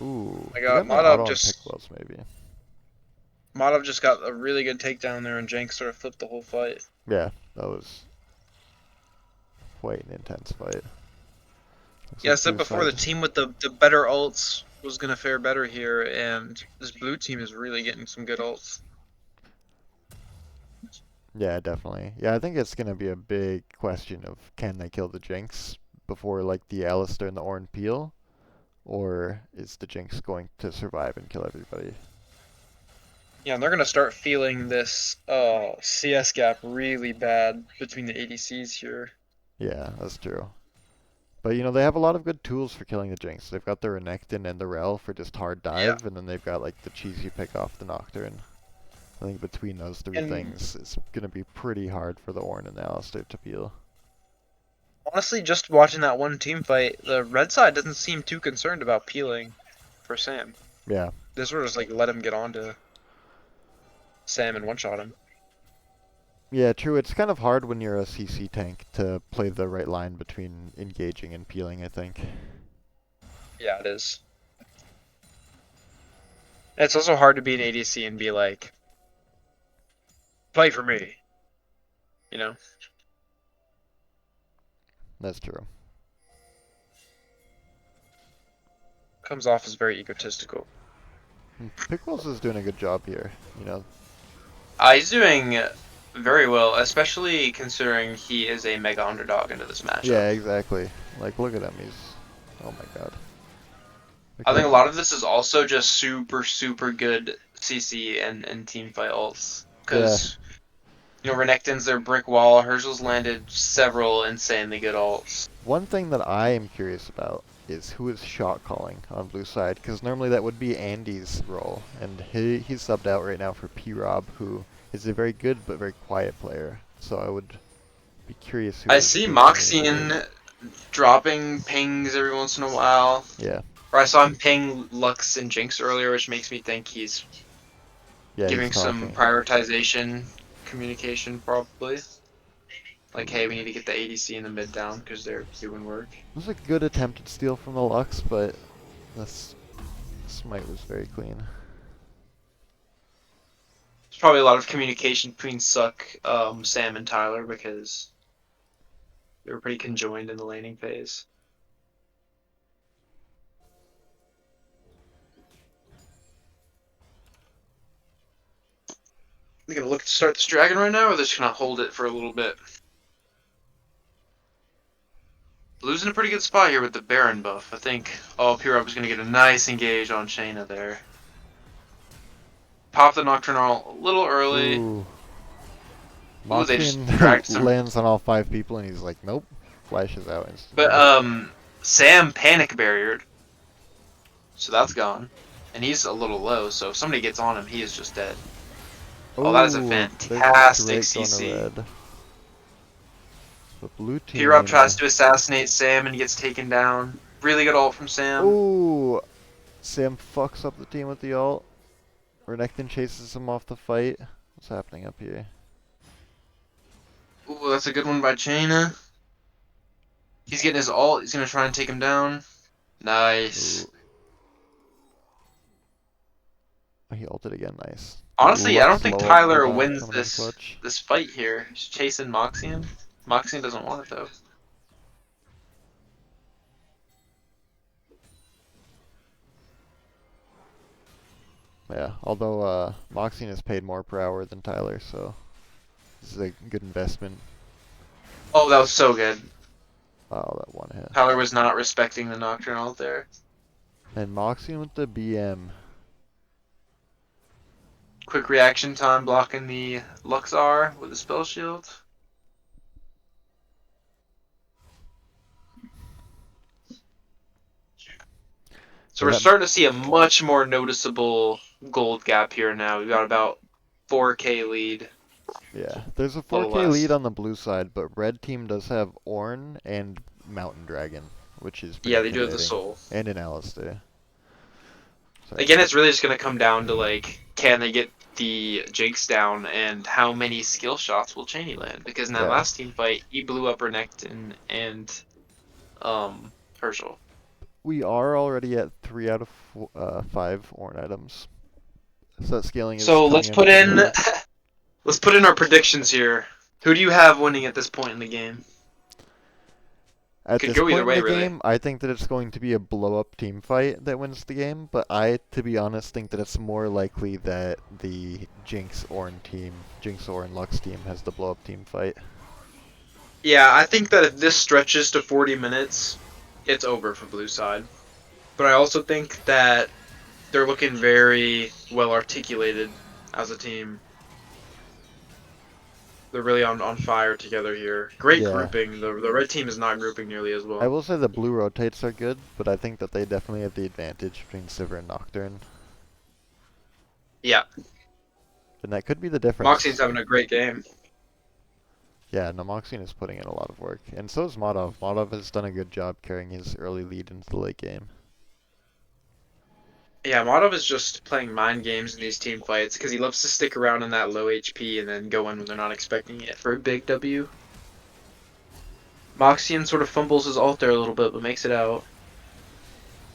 Ooh, I he got got an auto Modov on just Pickwells maybe. Modov just got a really good takedown there, and Jank sort of flipped the whole fight. Yeah, that was quite an intense fight. Looks Yeah, I like said blue before the side. team with the better ults was gonna fare better here, and this blue team is really getting some good ults. Yeah, definitely. Yeah, I think it's gonna be a big question of can they kill the Jinx before like the Alistair and the Ornn peel, or is the Jinx going to survive and kill everybody? Yeah, and they're gonna start feeling this CS gap really bad between the ADCs here. Yeah, that's true. But you know, they have a lot of good tools for killing the Jinx. They've got the Renekton and the Rel for just hard Yeah, dive, and then they've got like the cheesy pick off the Nocturne. I think between those three and things, it's gonna be pretty hard for the Ornn and the Alistair to peel. Honestly, just watching that one team fight, the red side doesn't seem too concerned about peeling for Sam. Yeah. They sort of just like let him get on to Sam and one-shot him. Yeah, true. It's kind of hard when you're a CC tank to play the right line between engaging and peeling, I think. Yeah, it is. It's also hard to be an ADC and be like, play for me, you know? That's true. Comes off as very egotistical. Pickles is doing a good job here, you know. He's doing very well, especially considering he is a mega underdog into this matchup. Yeah, exactly. Like, look at him. He's... Oh my god. I think a Because... lot of this is also just super, super good CC and team fight ults. Yeah. Because, Renekton's their brick wall, Herschel's landed several insanely good ults. One thing that I am curious about is who is shot calling on blue side, because normally that would be Andy's role, and he's subbed out right now for P-Rob, who is a very good but very quiet player. So I would be curious I who see is going to be doing. Moxian dropping pings every once in a while. Yeah. Or I saw him ping Lux and Jinx earlier, which makes me think he's Yeah, he's giving some talking. prioritization communication, probably. Like, hey, we need to get the ADC in the mid down because they're doing work. It was a good attempted steal from the Lux, but the smite was very clean. There's probably a lot of communication between Suck, Sam, and Tyler because they were pretty conjoined in the laning phase. They're gonna look to start this dragon right now, or they're just gonna hold it for a little bit. Blue's in a pretty good spot here with the Baron buff. I think P-Rob is gonna get a nice engage on Shayna there. Pop the Nocturnal a little early. Ooh. Ooh, they just Moxian dragged some. lands on all 5 people, and he's like, nope. Flashes out instantly. But Sam panic barriered, so that's gone, and he's a little low. So if somebody gets on him, he is just dead. Oh, that is a Ooh, there's fantastic Drake going to CC. red. The blue team. P-Rob tries to assassinate Sam and gets taken down. Really good ult from Sam. Ooh, Sam fucks up the team with the ult. Renekton chases him off the fight. What's happening up here? Ooh, that's a good one by Chaina. He's getting his ult. He's gonna try and take him down. Nice. Ooh. He ulted again, nice. Honestly, I don't Lux think low ult Tyler coming wins in this clutch. this fight here. He's chasing Moxian. Moxian doesn't want it though. Yeah, although Moxian is paid more per hour than Tyler, so this is a good investment. Oh, that was so good. Oh, that one hit. Tyler was not respecting the Nocturne ult there. And Moxian with the BM. Quick reaction time blocking the Luxar with the spell shield. So we're Yeah, starting to see a much more noticeable gold gap here now. We've got about 4K lead. yeah, there's a A little 4K lead less. on the blue side, but red team does have Ornn and Mountain Dragon, which is pretty Yeah, they do have the intimidating. soul. And an Alistair. Sorry. Again, it's really just going to come down to, like, can they get the Jinx down and how many skill shots will Cheney land? Because in that Yeah. last team fight, he blew up Renekton and Herschel. We are already at 3 out of 5 Ornn items. So that scaling is So coming let's in put pretty in good. let's put in our predictions here. Who do you have winning at this point in the game? At Could this go either point in way, the really. game, I think that it's going to be a blow-up team fight that wins the game, but I, to be honest, think that it's more likely that the Jinx Ornn Lux team has the blow-up team fight. Yeah, I think that if this stretches to 40 minutes, it's over for Blue Side. But I also think that they're looking very well articulated as a team. They're really on fire together here. Great Yeah. grouping. The red team is not grouping nearly as I well. will say the blue rotates are good, but I think that they definitely have the advantage between Sivir and Nocturne. Yeah, And that could be the Moxian's difference. having a great game. Yeah, Namoxian is putting in a lot of work. And so is Modov. Modov has done a good job carrying his early lead into the late game. Yeah, Modov is just playing mind games in these team fights because he loves to stick around in that low HP and then go in when they're not expecting it for a big W. Moxian sort of fumbles his ult there a little bit, but makes it out.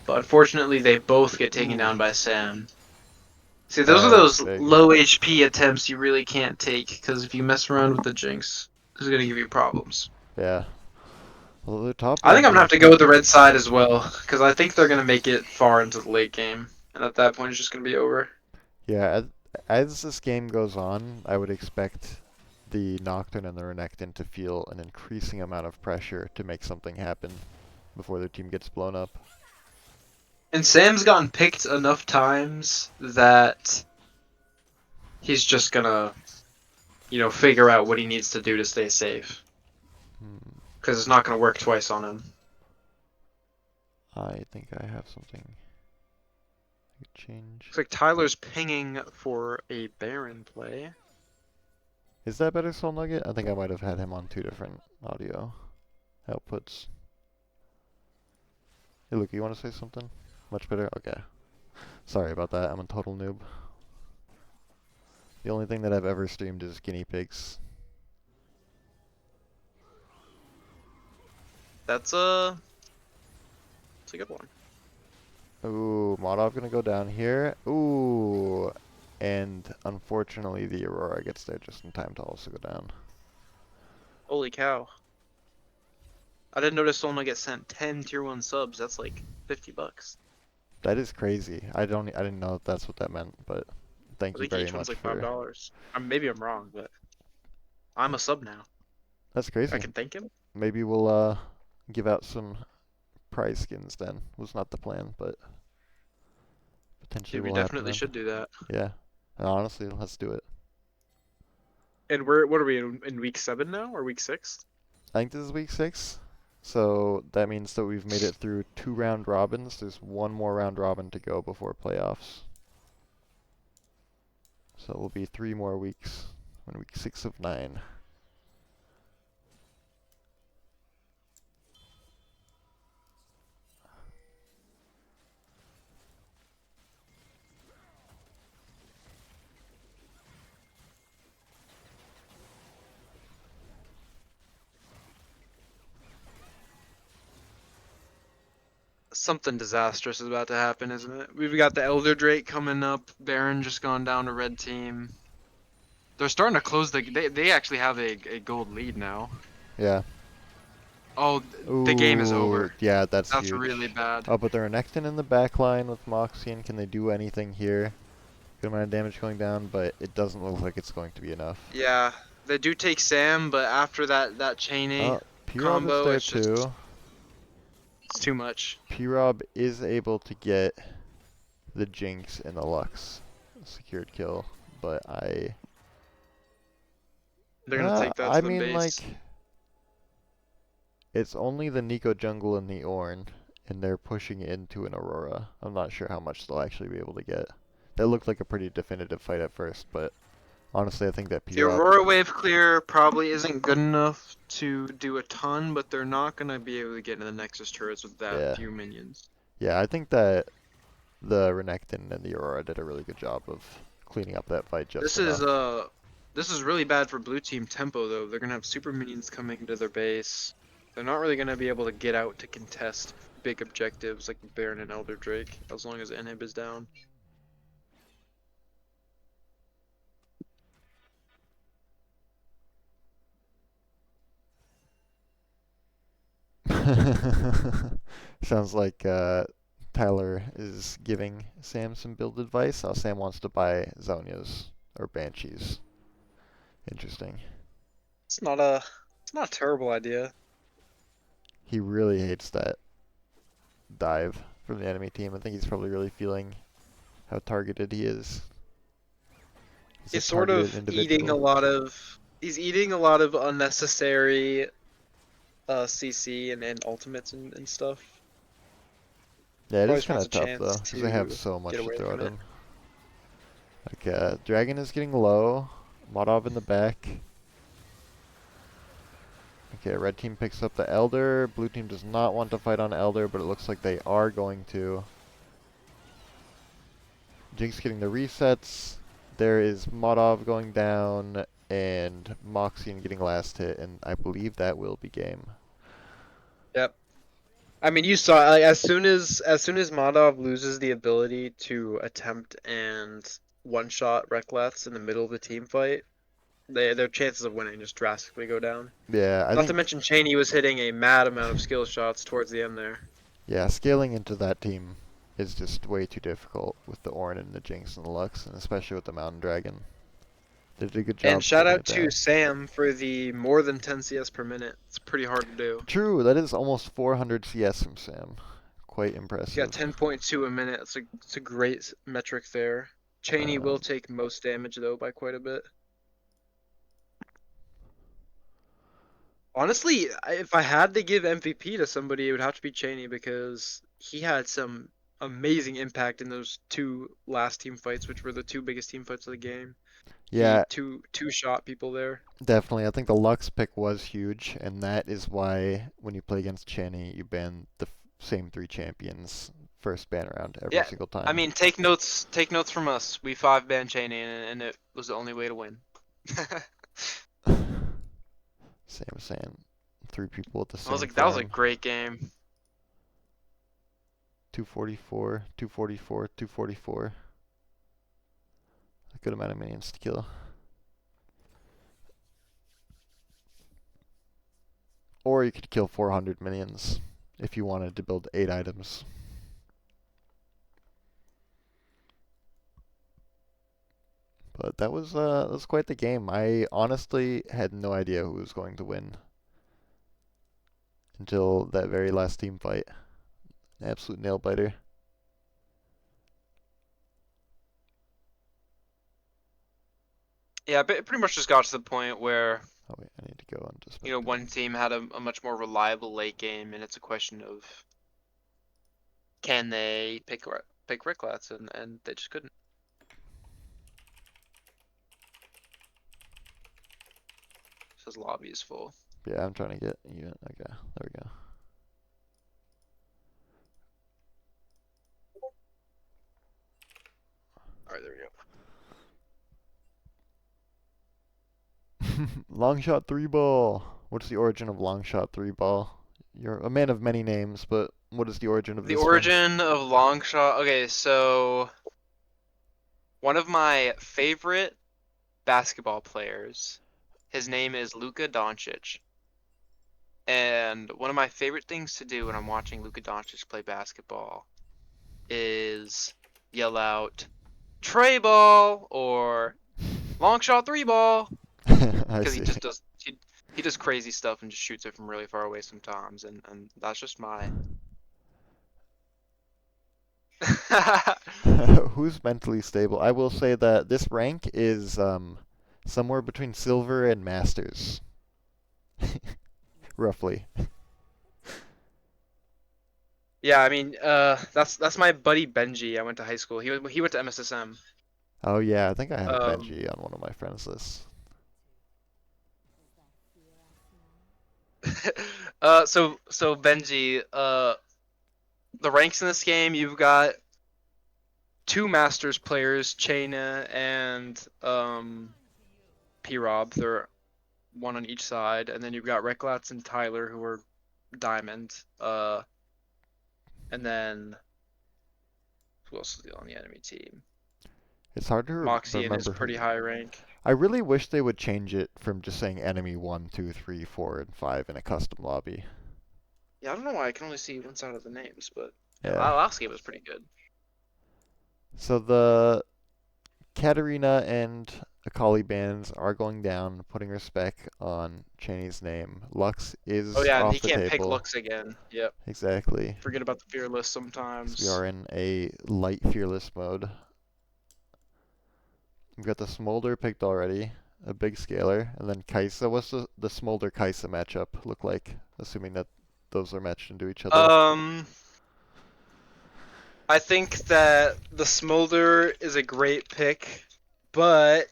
But unfortunately, they both get taken Ooh, down by Sam. See, those are that was those big. low HP attempts you really can't take because if you mess around with the Jinx, it's gonna give you problems. Yeah. Well, the top I think lane I'm gonna being have to go with played. the red side as well because I think they're gonna make it far into the late game, and at that point, it's just gonna be over. Yeah, as this game goes on, I would expect the Nocturne and the Renekton to feel an increasing amount of pressure to make something happen before their team gets blown up. And Sam's gotten picked enough times that he's just gonna, figure out what he needs to do to stay safe Hmm. because it's not gonna work twice on him. I think I have something I could change. Looks like Tyler's pinging for a Baron play. Is that better, Soul Nugget? I think I might have had him on two different audio outputs. Hey, Luke, you want to say something? Much better? Okay. Sorry about that. I'm a total noob. The only thing that I've ever streamed is guinea pigs. That's a good one. Ooh, Modov gonna go down here. Ooh, and unfortunately the Aurora gets there just in time to also go down. Holy cow! I didn't notice someone get sent 10 tier 1 subs. That's like $50. That is crazy. I didn't know that's what that meant, but I thank you think very each one's much like for. $5. Maybe I'm wrong, but I'm a sub now. That's I crazy. can thank him. Maybe we'll give out some prize skins then. Was not the plan, but Yeah, potentially we will happen definitely then. should do that. Yeah. Honestly, let's do it. And what are we in week 7 now or week 6? I think this is week 6. So that means that we've made it through 2 round robins. There's one more round robin to go before playoffs. So it will be 3 more weeks. In week 6 of 9. Something disastrous is about to happen, isn't it? We've got the Elder Drake coming up. Baron just gone down to red team. They're starting to close they actually have a gold lead now. Yeah. Oh, the game is Ooh, over. yeah, that's That's really huge. bad. Oh, but they're Renekton in the back line with Moxian. Can they do anything here? Good amount of damage going down, but it doesn't look like it's going to be enough. Yeah, they do take Sam, but after that Cheney Oh, P-Rob is combo, there it's too. too much. P-Rob is able to get the Jinx and the Lux secured kill, but They're gonna take that I to the mean, base. like, it's only the Nico jungle and the Ornn, and they're pushing into an Aurora. I'm not sure how much they'll actually be able to get. That looked like a pretty definitive fight at first, but honestly, I think that The P-Rob. Aurora wave clear probably isn't good enough to do a ton, but they're not gonna be able to get into the Nexus turrets with that Yeah, few minions. yeah, I think that the Renekton and the Aurora did a really good job of cleaning up that fight just This is enough. uh this is really bad for blue team tempo though. They're gonna have super minions coming into their base. They're not really gonna be able to get out to contest big objectives like Baron and Elder Drake as long as Inhib is down. Sounds like Tyler is giving Sam some build advice. Sam wants to buy Zonias or Banshees. Interesting. It's not a terrible idea. He really hates that dive from the enemy team. I think he's probably really feeling how targeted he is. He's a He's sort targeted of eating a individual. lot of unnecessary CC and ultimates and stuff. Yeah, it Probably is just kind wants of a tough though, chance because they have to so get much to away throw from at it. him. Like, Dragon is getting low. Modov in the back. Okay, red team picks up the Elder. Blue team does not want to fight on Elder, but it looks like they are going to. Jinx getting the resets. There is Modov going down, and Moxian getting last hit, and I believe that will be game. Yep. I mean, you saw like, as soon as Madov loses the ability to attempt and one-shot Rekkles in the middle of the team fight, their chances of winning just drastically go down. Yeah, I Not to think mention Cheney was hitting a mad amount of skill shots towards the end there. yeah, scaling into that team is just way too difficult with the Ornn and the Jinx and the Lux, and especially with the Mountain Dragon. They did a good And job shout keeping out it to down. Sam for the more than 10 CS per minute. It's pretty hard to do. True, that is almost 400 CS from Sam. Quite He's got impressive. 10.2 a minute. It's a great metric there. Cheney will Um, take most damage though by quite a bit. Honestly, if I had to give MVP to somebody, it would have to be Cheney because he had some amazing impact in those two last team fights, which were the two biggest team fights of the game. He yeah, two shot people there. definitely. I think the Lux pick was huge, and that is why when you play against Channy, you ban the same three champions first ban round every Yeah, single I time. mean, take notes from us. We five ban Cheney, and it was the only way to win. Sam was saying three people at the That was same like that was a farm. great game. 244, 244, 244. A good amount of minions to kill. Or you could kill 400 minions if you wanted to build 8 items. But that was quite the game. I honestly had no idea who was going to win until that very last team fight. An absolute nail biter. Yeah, but it pretty much just got to the point where Oh wait, I need to go on to one spectating. team had a much more reliable late game, and it's a question of can they pick Ricklets, and they just couldn't. Says lobby is full. Yeah, I'm trying to get even. Okay, there we go. All right, there we go. Long shot three ball. What's the origin of long shot three ball? You're a man of many names, but what is the origin of The this one? origin of Longshot. Okay, so one of my favorite basketball players, his name is Luka Doncic. And one of my favorite things to do when I'm watching Luka Doncic play basketball is yell out "Tray ball" or "Long shot three ball" I because he see. just does he does crazy stuff and just shoots it from really far away sometimes, and that's just my. Who's mentally stable? I will say that this rank is somewhere between silver and masters, roughly. Yeah, I mean, that's my buddy Benji. I went to high school. He went to MSSM. Oh yeah, I think I have Um, Benji on one of my friends lists. so Benji, the ranks in this game, you've got two Masters players, Chaina and P-Rob. They're one on each side, and then you've got Reklats and Tyler who are Diamond. And then who else is on the enemy team? It's hard to Moxie in his remember pretty who. high rank. I really wish they would change it from just saying enemy 1, 2, 3, 4, and 5 in a custom lobby. Yeah, I don't know why I can only see one side of the names, but yeah, Yeah. last game was pretty good. So the Katarina and Akali bans are going down, putting respect on Chaney's name. Lux Oh is yeah, and he off the can't pick table. looks again. Yep. Exactly. Forget about the fearless Because we sometimes. are in a light fearless mode. We've got the Smolder picked already, a big scaler, and then Kaisa. What's the Smolder Kaisa matchup look like? Assuming that those are matched into each other. Um, I think that the Smolder is a great pick, but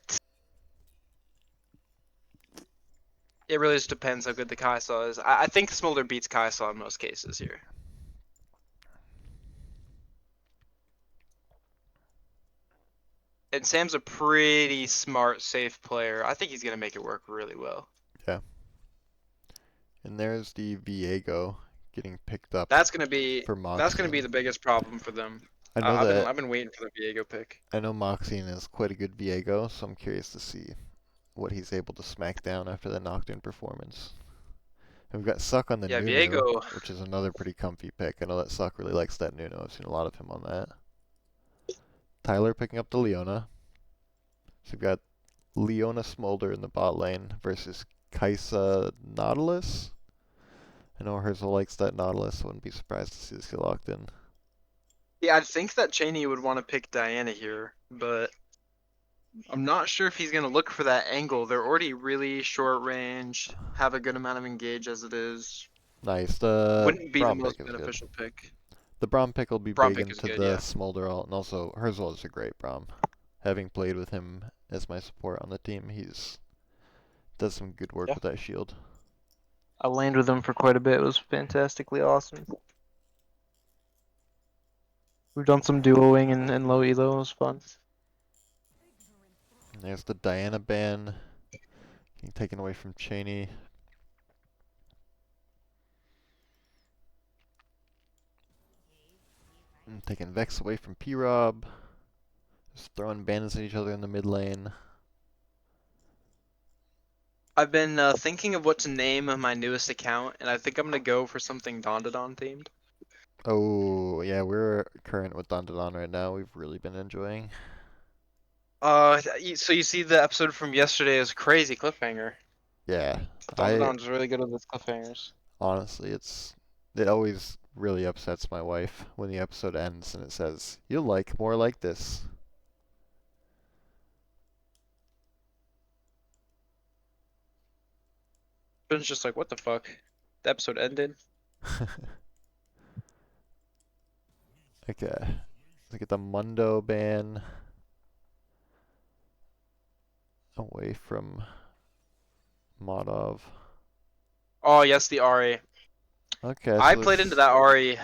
It really just depends how good the Kai'Sa is. I think Smolder beats Kai'Sa in most cases here. And Sam's a pretty smart, safe player. I think he's gonna make it work really well. Yeah. And there's the Viego getting picked up That's gonna be for that's gonna be Moxine. the biggest problem for them. I know that I've been waiting for the Viego pick. I know Moxine is quite a good Viego, so I'm curious to see what he's able to smack down after the Nocturne performance. And we've got Suck on the Yeah, Nunu, Viego. which is another pretty comfy pick. I know that Suck really likes that Nunu. I've seen a lot of him on that. Tyler picking up the Leona. So we've got Leona Smolder in the bot lane versus Kaisa Nautilus. I know Herzl likes that Nautilus, so I wouldn't be surprised to see this get locked in. Yeah, I think that Cheney would want to pick Diana here, but I'm not sure if he's gonna look for that angle. They're already really short range, have a good amount of engage as it is. Nice. The Wouldn't be the Braum most pick is good. beneficial pick. The Braum pick will be Braum big pick is into good, the yeah. Smolder ult, and also Herzl is a great Braum. Having played with him as my support on the team, he's does some good work Yeah. with that shield. I laned with him for quite a bit. It was fantastically awesome. We've done some duoing and low elo. It was fun. And there's the Diana ban getting taken away from Cheney. And taking Vex away from P-Rob. Just throwing bandits at each other in the mid lane. I've been thinking of what to name my newest account, and I think I'm gonna go for something Dondadon themed. Oh, yeah, we're current with Dondadon right now. We've really been enjoying. So you see the episode from yesterday is crazy cliffhanger. Yeah, I Dondadon's really good at those cliffhangers. honestly, it always really upsets my wife when the episode ends and it says, "You'll like more like this." It's just like, what the fuck? The episode ended. Okay. Let's get the Mundo ban away from Modov. Oh yes, the Ari. Okay, I so played into this that Ari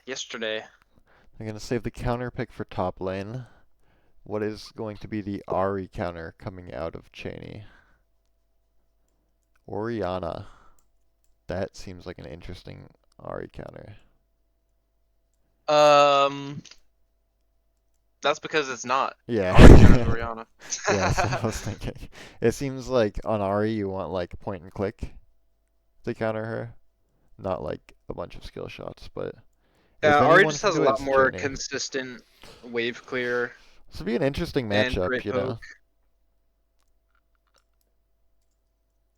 yesterday. I'm gonna save the counter pick for top lane. What is going to be the Ari counter coming out of Cheney? Oriana. That seems like an interesting Ari counter. Um, that's because it's not. Yeah. Ari counters Oriana. Yeah, that's what I was thinking. It seems like on Ari you want like point and click to counter her, not like a bunch of skill shots, but if Yeah, Ari anyone just can has a do it, lot it's more Cheney. consistent wave clear This will be an interesting and matchup, great you know. poke.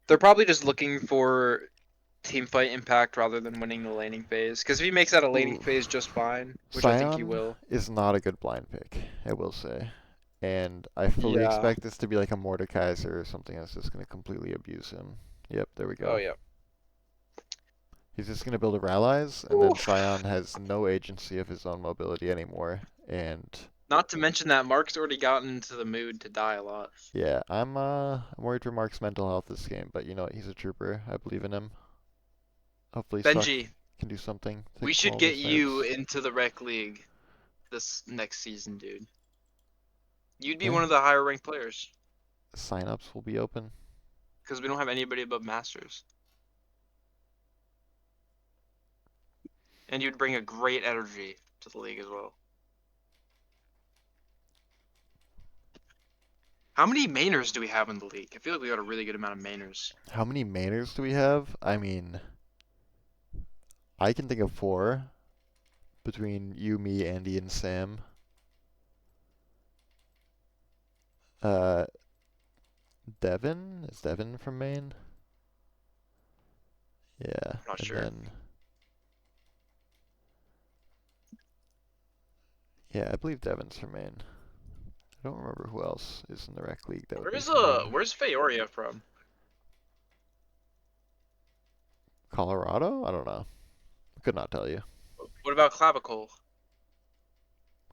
They're probably just looking for team fight impact rather than winning the laning phase. Because if he makes that a laning Ooh. phase just fine, which I think he Scion will. is not a good blind pick, I will say. And I fully Yeah. expect this to be like a Mordekaiser or something that's just going to completely abuse him. Yep, there we Oh go. yeah. He's just going to build a Rallies, and then Scion has no agency of his own mobility anymore. And Not to mention that Mark's already gotten into the mood to die a lot. yeah, I'm worried for Mark's mental health this game, but you know what? He's a trooper. I believe in him. Hopefully Suck Benji, can do something to we should quell get those you nerves. into the rec league this next season, dude. You'd be Yeah, one of the higher ranked players sign-ups will be open. because we don't have anybody above masters, and you'd bring a great energy to the league as well. How many mainers do we have in the league? I feel like we got a really good amount of mainers. How many mainers do we have? I mean, I can think of 4 between you, me, Andy, and Sam. Uh, Devin? Is Devin from Maine? Yeah, I'm not and sure. then yeah, I believe Devin's from Maine. I don't remember who else is in the rec league that would be from Maine. Where's Feoria from? Colorado? I don't know. Could not tell you. What about Clavicle?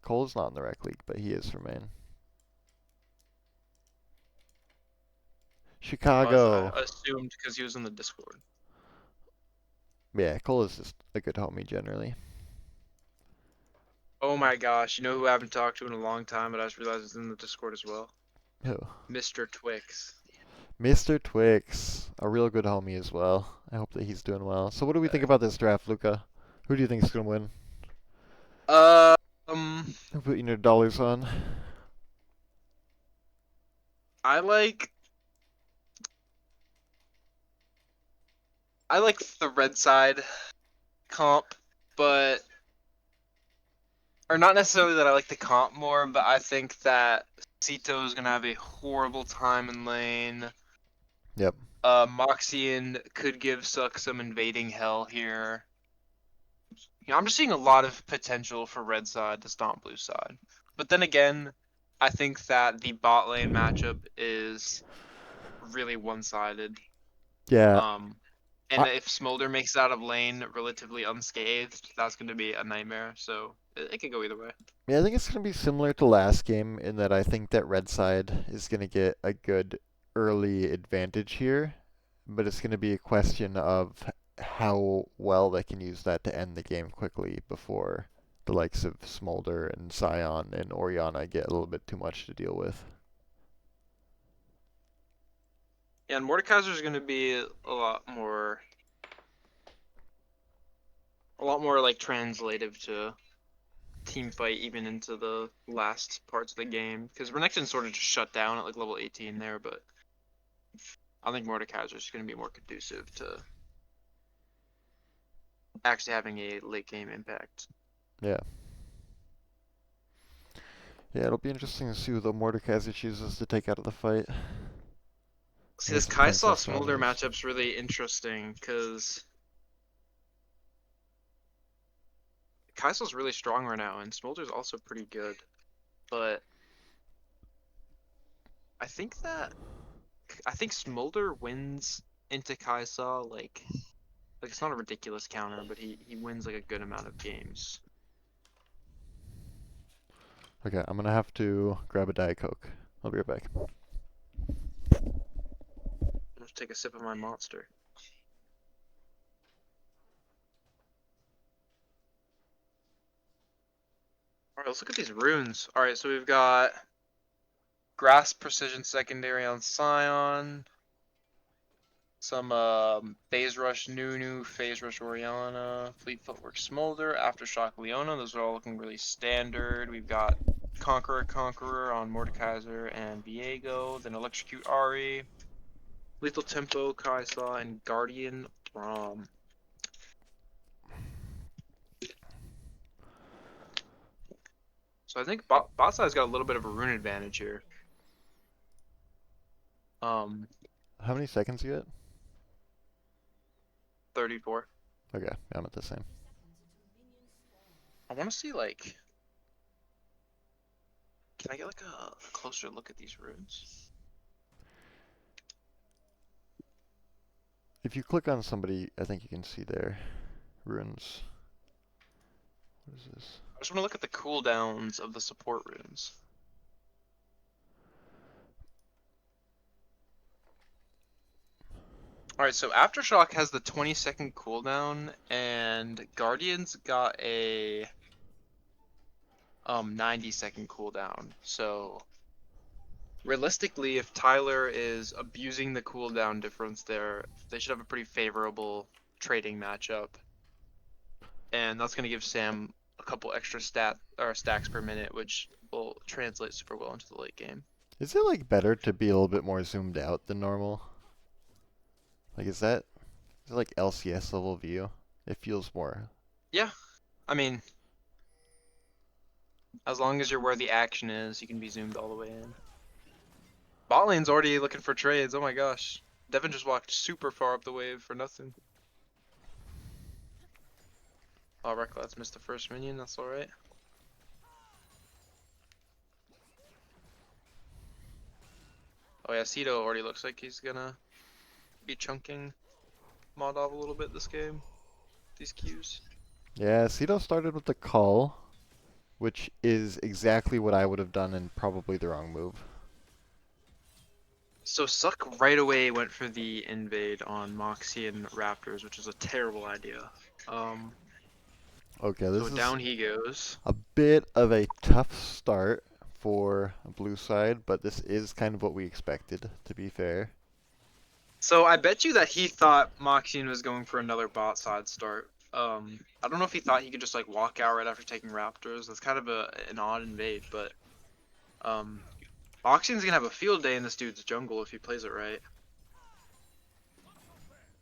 Cole's not in the rec league, but he is from Maine. As I Chicago. assumed because he was in the Discord. Yeah, Cole is just a good homie generally. Oh my gosh, you know who I haven't talked to in a long time, but I just realized it's in the Discord as well? Who? Mr. Twix. Mr. Twix, a real good homie as well. I hope that he's doing well. So what do we think Uh, about this draft, Luca? Who do you think is going to win? Uh, um, Who putting your dollars on? I like I like the red side comp, but or not necessarily that I like the comp more, but I think that Sito is gonna have a horrible time in lane. Yep. Moxian could give Suck some invading hell here. I'm just seeing a lot of potential for red side to stomp blue side. But then again, I think that the bot lane matchup is really one-sided. Yeah. Um, I, and if Smolder makes it out of lane relatively unscathed, that's going to be a nightmare. So it could go either way. yeah, I think it's going to be similar to last game in that I think that red side is going to get a good early advantage here, but it's going to be a question of how well they can use that to end the game quickly before the likes of Smolder and Scion and Oriana get a little bit too much to deal with. Yeah, and Mordekaiser is going to be a lot more like translative to team fight even into the last parts of the game because Renekton sort of just shut down at like level 18 there, but I think Mordekaiser is going to be more conducive to actually having a late game impact. Yeah. Yeah, it'll be interesting to see who the Mordekaiser chooses to take out of the fight. I See, this guess it depends how Kai'Sa strong he Smolder is. matchup's really interesting because Kai'Sa's really strong right now, and Smolder's also pretty good. But I think that I think Smolder wins into Kai'Sa like it's not a ridiculous counter, but he wins like a good amount of games. Okay, I'm gonna have to grab a Diet Coke. I'll be right back. Let's take a sip of my monster. All right, let's look at these runes. All right, so we've got Grasp Precision Secondary on Scion, some Phase Rush Nunu, Phase Rush Oriana, Fleet Footwork Smolder, Aftershock Leona. Those are all looking really standard. We've got Conqueror on Mordekaiser and Viego, then Electrocute Ari, Lethal Tempo Kai'Sa, and Guardian Braum. So I think bot side's got a little bit of a rune advantage here. Um, How many seconds you get? 34. Okay, yeah, I'm at the same. I want to see like, can I get like a closer look at these runes? If you click on somebody, I think you can see their runes. What is this? I just want to look at the cooldowns of the support runes. Alright, so Aftershock has the 20-second cooldown, and Guardian's got a 90-second cooldown. So realistically, if Tyler is abusing the cooldown difference there, they should have a pretty favorable trading matchup. And that's going to give Sam a couple extra stacks per minute, which will translate super well into the late game. Is it like better to be a little bit more zoomed out than normal? Like is it like LCS level view? It feels more. Yeah, I mean, as long as you're where the action is, you can be zoomed all the way in. Bot lane's already looking for trades. Oh my gosh. Devin just walked super far up the wave for nothing. Oh, Rekkers missed the first minion. That's alright. Oh yeah, Cedo already looks like he's gonna be chunking Molotov a little bit this game. These Qs. Yeah, Cedo started with the call, which is exactly what I would have done and probably the wrong move. So Suck right away went for the invade on Moxie and Raptors, which is a terrible idea. Um, Okay, so this is down he goes. a bit of a tough start for blue side, but this is kind of what we expected, to be fair. So I bet you that he thought Moxian was going for another bot side start. I don't know if he thought he could just like walk out right after taking Raptors. That's kind of an odd invade, but um, Moxian's gonna have a field day in this dude's jungle if he plays it right.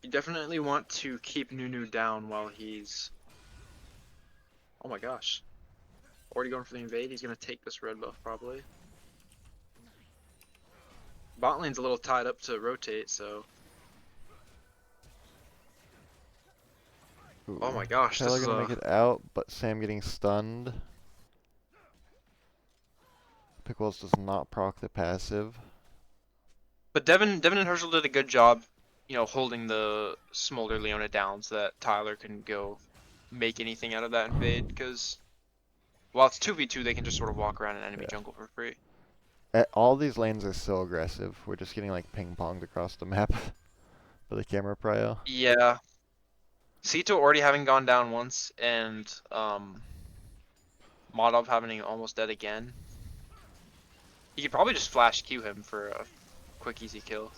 You definitely want to keep Nunu down while he's. Oh my gosh, already going for the invade. He's gonna take this red buff probably. Bot lane's a little tied up to rotate, so. Oh Ooh, my gosh, this Tyler is gonna make a. it out, but Sam getting stunned. Pickles does not proc the passive. But Devin and Herschel did a good job, holding the Smolder Leona down so that Tyler can go make anything out of that invade. Because while it's 2v2, they can just sort of walk around an enemy Yeah. jungle for free. All these lanes are so aggressive. We're just getting like ping-ponged across the map by the camera prio. Yeah, Sito already having gone down once, and Modov having almost dead again. You could probably just flash Q him for a quick, easy kill.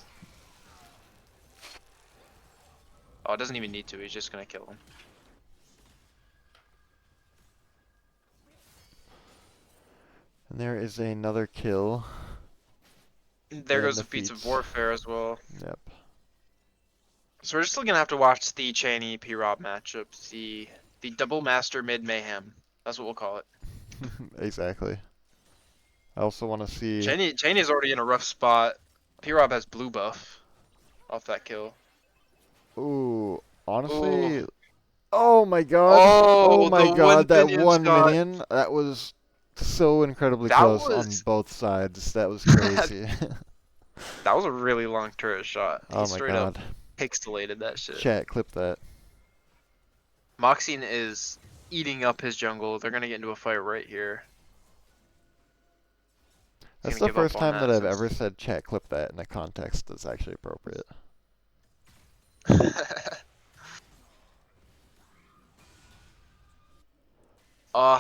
Oh, it doesn't even need to. He's just gonna kill him. And there is another kill. There And goes the Feats of defeats. Warfare as well. Yep. So we're still gonna have to watch the Chaney P-Rob matchup, the double master mid mayhem. That's what we'll call it. Exactly. I also want to see. Chaney's already in a rough spot. P-Rob has blue buff off that kill. Ooh, Ooh. honestly, oh my god. Oh Oh, my the one god, that minion one shot. minion, that was so incredibly That close on was both sides. That was crazy. that was a really long turret shot. He Oh my straight up god. pixelated that shit. Chat, clip that. Moxine is eating up his jungle. They're gonna get into a fight right here. He's That's gonna the give up first on time that that I've ever since. said chat, clip that in a context that's actually appropriate. uh,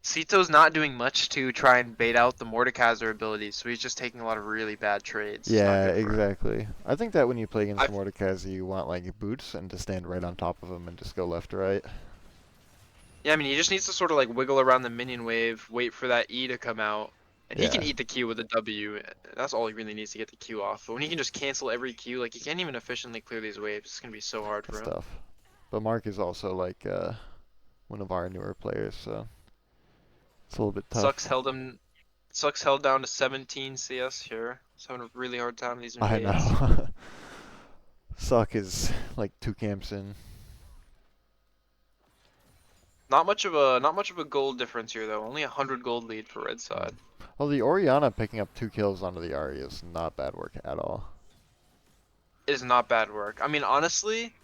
Sito's not doing much to try and bait out the Mordekaiser abilities, so he's just taking a lot of really bad trades. It's not Yeah, good for him. exactly. I think that when you play against I Mordekaiser, you want like boots and to stand right on top of him and just go left to right. Yeah, I mean, he just needs to sort of like wiggle around the minion wave, wait for that E to come out, and he can Yeah, eat the Q with a W. That's all he really needs to get the Q off. But when he can just cancel every Q, like he can't even efficiently clear these waves. It's gonna be so hard it's for him. tough. But Mark is also like one of our newer players, so it's a little bit Sucks tough. held him. Sucks held down to 17 CS here. He's having a really hard time with these I invades. know. Suck is like 2 camps in. Not much of a gold difference here though. Only 100 gold lead for red Hmm. side. Well, the Orianna picking up 2 kills onto the Ahri is not bad work at all. It is not bad work. I mean, honestly,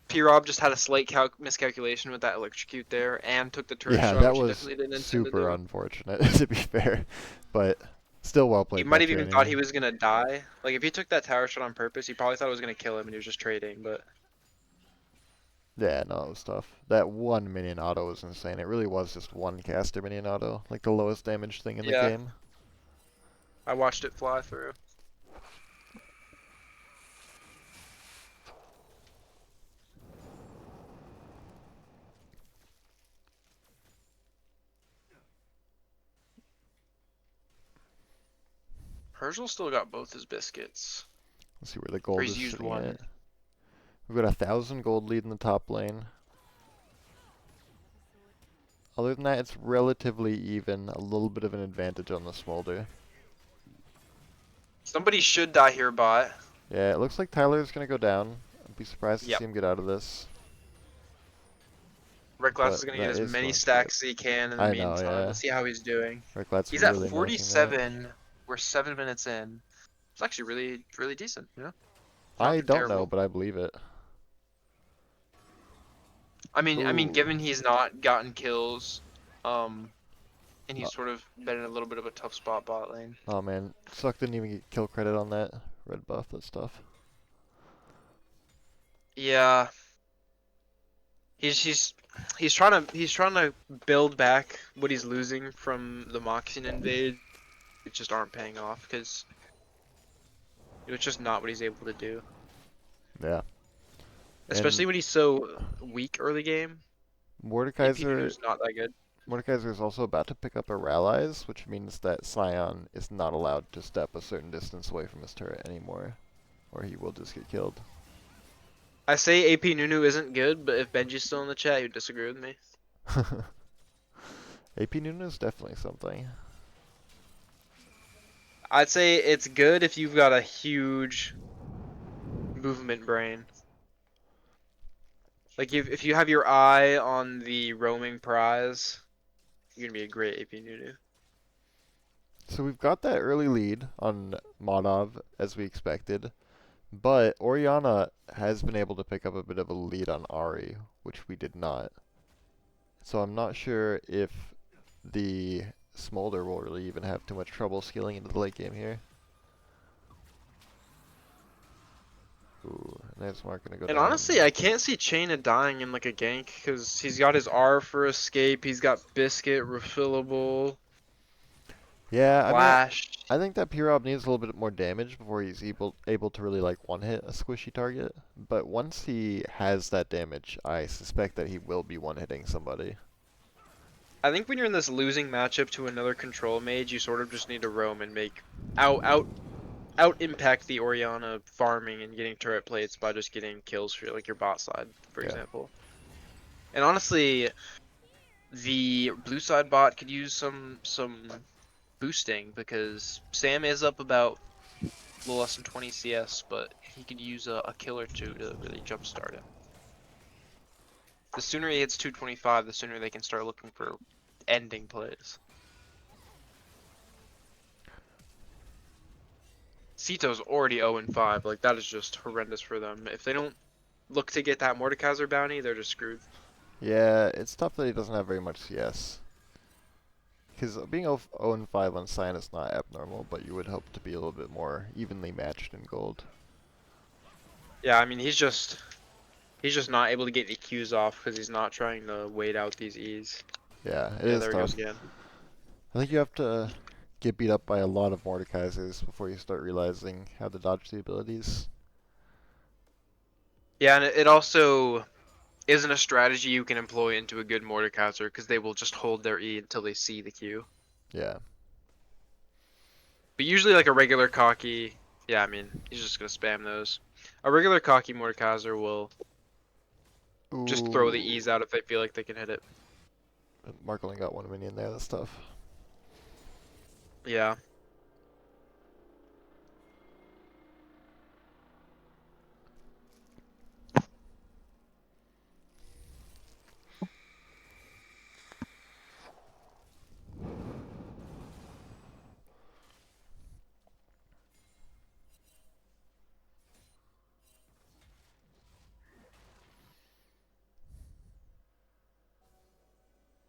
P-Rob just had a slight miscalculation with that electrocute there and took the turret Yeah, shot, that which he was definitely didn't intend to super do. unfortunate to be fair, but still well He played by might have even thought Chaney. he was gonna die. Like if he took that tower shot on purpose, he probably thought it was gonna kill him and he was just trading, but Yeah, no, it was tough. That one minion auto was insane. It really was just one caster minion auto, like the lowest damage thing in the yeah, game. I watched it fly through. Herschel still got both his biscuits. Let's see where the Or gold he's is used sitting at. one. We've got 1,000 gold lead in the top lane. Other than that, it's relatively even. A little bit of an advantage on the Smolder. Somebody should die here, bot. Yeah, it looks like Tyler's gonna go down. I'd be surprised to Yep. see him get out of this, Red Glass but is gonna get that as is many going for it. stacks as he can in the I know, meantime. yeah. Let's see how he's doing. Rekkles He's at really milking that. 47. We're 7 minutes in. It's actually really, really decent, Not I too don't know, terrible. but I believe it. I mean, Ooh. given he's not gotten kills, um, and Oh, he's sort of been in a little bit of a tough spot bot lane. oh man, Suck didn't even get kill credit on that red buff. That's tough. Yeah, he's he's he's trying to build back what he's losing from the Moxian invade. It just aren't paying off because it was just not what he's able to do. Yeah, Especially and when he's so weak early game. AP Mordekaiser Nunu's not that good. Mordekaiser is also about to pick up a Rallies, which means that Scion is not allowed to step a certain distance away from his turret anymore, or he will just get killed. I say AP Nunu isn't good, but if Benji's still in the chat, he'd disagree with me. AP Nunu is definitely something. I'd say it's good if you've got a huge movement brain. Like if you have your eye on the roaming prize, you're gonna be a great AP Nunu. So we've got that early lead on Modov, as we expected, but Orianna has been able to pick up a bit of a lead on Ari, which we did not. So I'm not sure if the Smolder will really even have too much trouble scaling into the late game here. Ooh, and that's Mark gonna go And down. honestly, I can't see Chaina dying in like a gank because he's got his R for escape. He's got Biscuit refillable, Yeah, I mean, Flash. I think that P-Rob needs a little bit more damage before he's able to really like one-hit a squishy target. But once he has that damage, I suspect that he will be one-hitting somebody. I think when you're in this losing matchup to another control mage, you sort of just need to roam and make out impact the Orianna farming and getting turret plates by just getting kills for like your bot side, for Yeah. example. And honestly, the blue side bot could use some boosting because Sam is up about a little less than 20 CS, but he could use a kill or two to really jumpstart him. The sooner he hits 225, the sooner they can start looking for ending plays. Sito's already 0-5, like that is just horrendous for them. If they don't look to get that Mordekaiser bounty, they're just screwed. Yeah, it's tough that he doesn't have very much CS. Because being 0-5 on Cyan is not abnormal, but you would hope to be a little bit more evenly matched in gold. Yeah, I mean he's just not able to get the Qs off because he's not trying to wait out these E's. Yeah, it Yeah, is there he goes tough. again. I think you have to get beat up by a lot of Mordekaisers before you start realizing how to dodge the abilities. Yeah, and it also isn't a strategy you can employ into a good Mordekaiser because they will just hold their E until they see the Q. Yeah. But usually like a regular cocky, yeah, I mean, he's just gonna spam those. A regular cocky Mordekaiser will just throw the Ooh. E's out if they feel like they can hit it. Mark only got one minion there, that's tough. Yeah.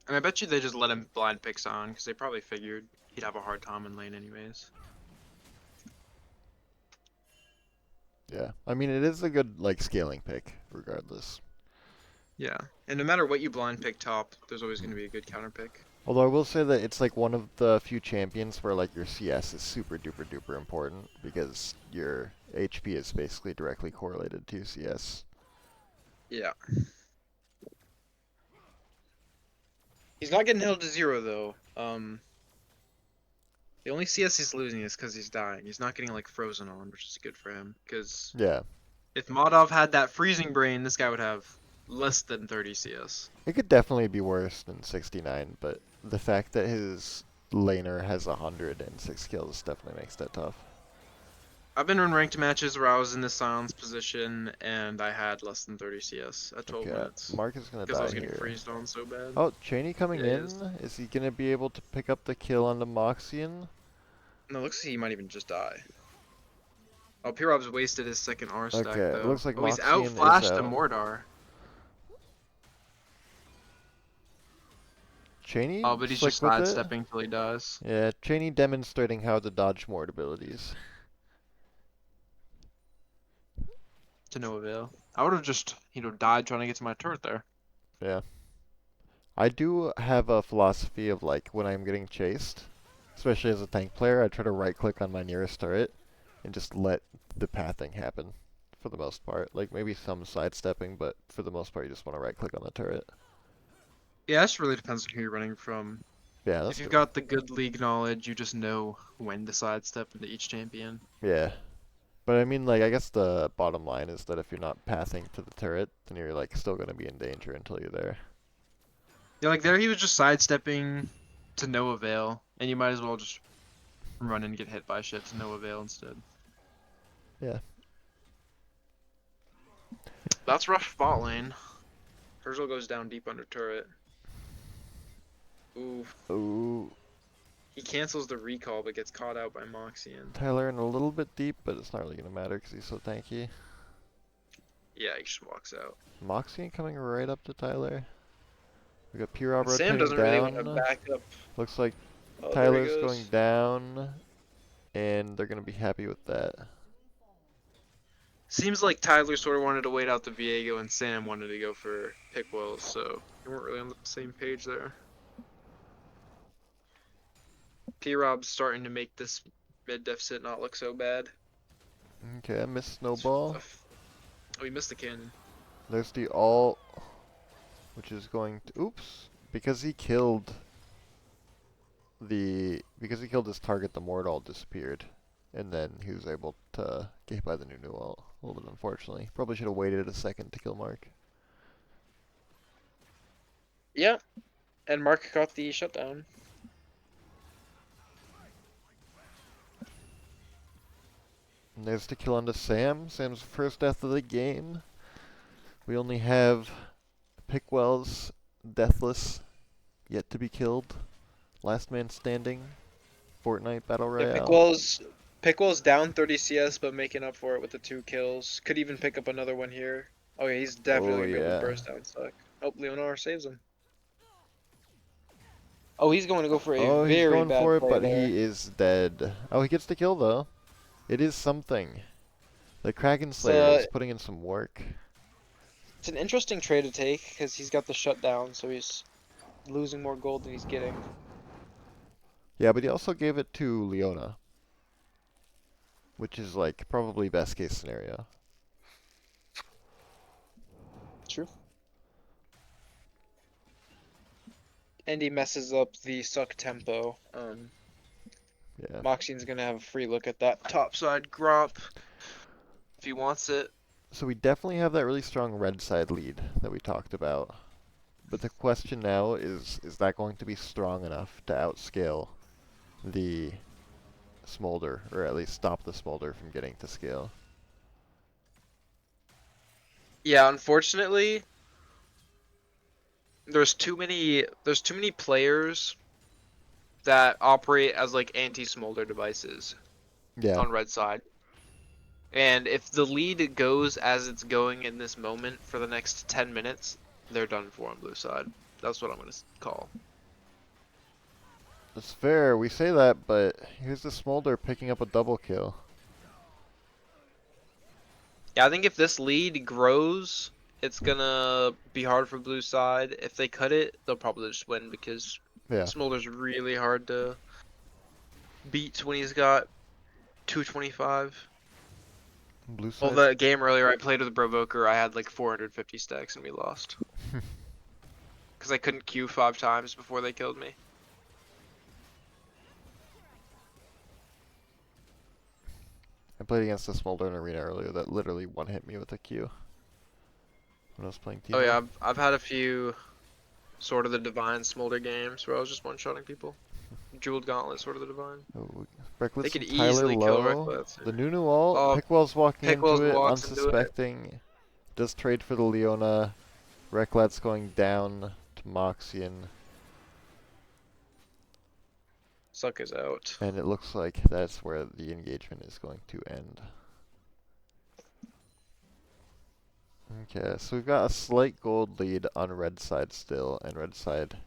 And I bet you they just let him blind pick on because they probably figured he'd have a hard time in lane anyways. Yeah. I mean, it is a good, like, scaling pick, regardless. Yeah. And no matter what you blind pick top, there's always going to be a good counter pick. Although I will say that it's like one of the few champions where like your CS is super duper duper important because your HP is basically directly correlated to CS. Yeah. He's not getting held to 0 though. The only CS he's losing is because he's dying. He's not getting like frozen on, which is good for him. Because Yeah. if Modov had that freezing brain, this guy would have less than 30 CS. It could definitely be worse than 69, but the fact that his laner has 106 kills definitely makes that tough. I've been in ranked matches where I was in the silence position and I had less than 30 CS at 12 Okay, minutes. Mark is gonna Because I die was getting here. freezed on so bad. Oh, Cheney coming Yeah, he in. is. Is he gonna be able to pick up the kill on the Moxian? No, looks like he might even just die. Oh, P-Rob's wasted his second R stack Okay, it though. looks like Oh, he's Moxian is outflashed to out. Mordar. Oh, Cheney but he's just slick with it. sidestepping till he dies. Yeah, Cheney demonstrating how to dodge mort abilities. To no avail. I would have just, died trying to get to my turret there. Yeah. I do have a philosophy of like when I'm getting chased, especially as a tank player, I try to right click on my nearest turret and just let the pathing happen for the most part. Like maybe some sidestepping, but for the most part you just want to right click on the turret. Yeah, this really depends on who you're running from. Yeah, If that's you've true. got the good league knowledge, you just know when to sidestep into each champion. Yeah. But I mean like I guess the bottom line is that if you're not pathing to the turret, then you're like still gonna be in danger until you're there. Yeah, like there he was just sidestepping to no avail, and you might as well just run and get hit by shit to no avail instead. Yeah. That's rough bot lane. Herschel goes down deep under turret. Ooh, Ooh. he cancels the recall but gets caught out by Moxian. Tyler in a little bit deep, but it's not really gonna matter because he's so tanky. Yeah, he just walks out. Moxie coming right up to Tyler. We got P-Rob And Sam rotating doesn't really want to down. back up. Looks like Oh, there he Tyler's going goes. down, and they're gonna be happy with that. Seems like Tyler sort of wanted to wait out the Viego and Sam wanted to go for Pickwells, so they weren't really on the same page there. P-Rob's starting to make this mid deficit not look so bad. Okay, I missed Snowball. Oh, he missed the cannon. There's the ult, which is going to... Oops! Because he killed his target, the Mordal disappeared. And then he was able to get hit by the new ult. A little bit unfortunately. Probably should have waited a second to kill Mark. Yeah, and Mark got the shutdown. And there's the kill onto Sam. Sam's first death of the game. We only have Pickwell's Deathless yet to be killed. Last man standing. Fortnite Battle Yeah, Royale. Pickwell's down 30 CS, but making up for it with the 2 kills. Could even pick up another one here. Oh yeah, he's Oh definitely gonna be able to yeah. burst down suck. Oh, Leonor saves him. Oh, he's going to go for a Oh, he's very going bad for it, play but there. he is dead. Oh, he gets the kill though. It is something. The Kraken It's Slayer is putting in some work. it's an interesting trade to take because he's got the shutdown, so he's losing more gold than he's getting. Yeah, but he also gave it to Leona, which is like probably best case scenario. True. And he messes up the suck tempo. Yeah. Moxian's gonna have a free look at that topside Gromp if he wants it. So we definitely have that really strong red side lead that we talked about. But the question now is that going to be strong enough to outscale the Smolder, or at least stop the Smolder from getting to scale? Yeah, unfortunately, there's too many players that operate as like anti-smolder devices Yeah. on red side. And if the lead goes as it's going in this moment for the next 10 minutes, they're done for on blue side. That's what I'm going to call. It's fair, we say that, but here's the Smolder picking up a double kill. Yeah, I think if this lead grows, it's going to be hard for blue side. If they cut it, they'll probably just win because Yeah. Smolder's really hard to beat when he's got 225. Blue Well, side. the game earlier I played with Brovoker, I had like 450 stacks and we lost. Because I couldn't Q 5 times before they killed me. I played against a Smolder in Arena earlier that literally one-hit me with a Q when I was playing Oh Teemo. yeah, I've had a few sort of the Divine Smolder games where I was just one-shotting people. Jeweled Gauntlet, sort of the Divine. Oh, They Reckless could and Tyler easily kill low. Reckless. The new ult. Oh, Pickwell's walking Pickwells into it, walks into it. unsuspecting. Does trade for the Leona. Recklad's going down to Moxian. Suck is out. And it looks like that's where the engagement is going to end. Okay, so we've got a slight gold lead on red side still, and red side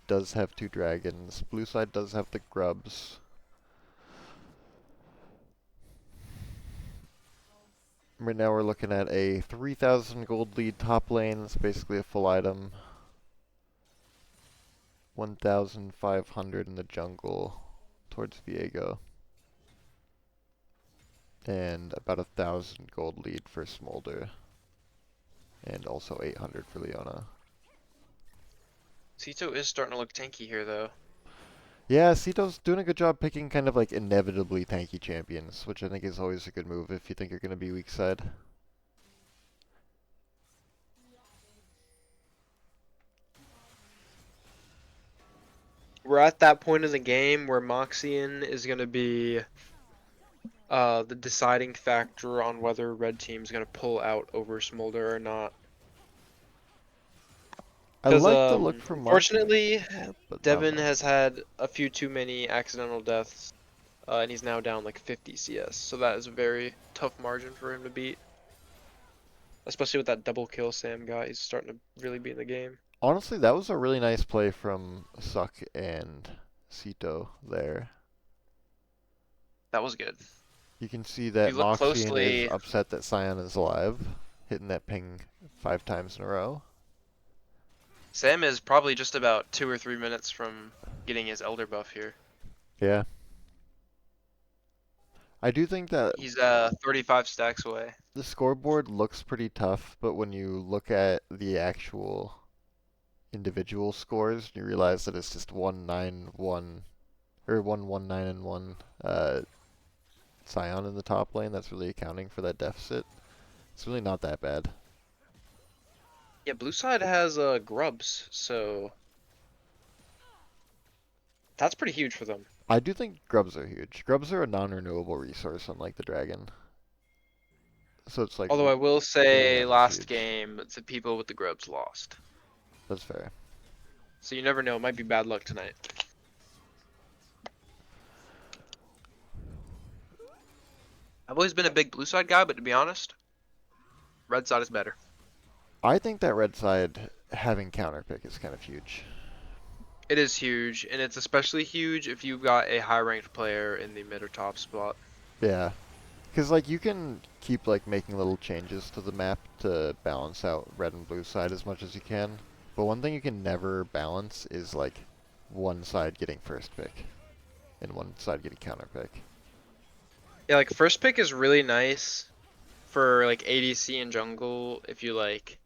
does have 2 dragons. Blue side does have the grubs. Right now we're looking at a 3,000 gold lead top lane. It's basically a full item. 1,500 in the jungle towards Viego. And about 1,000 gold lead for Smolder. And also 800 for Leona. Cito is starting to look tanky here, though. Yeah, Sito's doing a good job picking kind of like inevitably tanky champions, which I think is always a good move if you think you're going to be weak side. We're at that point in the game where Moxian is going to be the deciding factor on whether red team's going to pull out over Smolder or not. I Because like the look for Mark, unfortunately, but not Devin enough. has had a few too many accidental deaths, and he's now down like 50 CS. So that is a very tough margin for him to beat. Especially with that double kill Sam got, he's starting to really be in the game. Honestly, that was a really nice play from Suck and Sito there. That was good. You can see If that you look Moxian is closely, upset that Sion is alive, hitting that ping 5 times in a row. Sam is probably just about 2 or 3 minutes from getting his Elder buff here. Yeah. I do think that He's 35 stacks away. the scoreboard looks pretty tough, but when you look at the actual individual scores, you realize that it's just 1-9-1 or 1-1-9 and 1 Sion in the top lane that's really accounting for that deficit. It's really not that bad. Yeah, blue side has grubs, so that's pretty huge for them. I do think grubs are huge. Grubs are a non-renewable resource, unlike the dragon. So it's like Although I will really say not as last huge. game, the people with the grubs lost. That's fair. So you never know, it might be bad luck tonight. I've always been a big blue side guy, but to be honest, red side is better. I think that red side having counter pick is kind of huge. It is huge, and it's especially huge if you've got a high ranked player in the mid or top spot. Yeah. Because like you can keep like making little changes to the map to balance out red and blue side as much as you can. But one thing you can never balance is like one side getting first pick and one side getting counter pick. Yeah, like first pick is really nice for like ADC and jungle if you like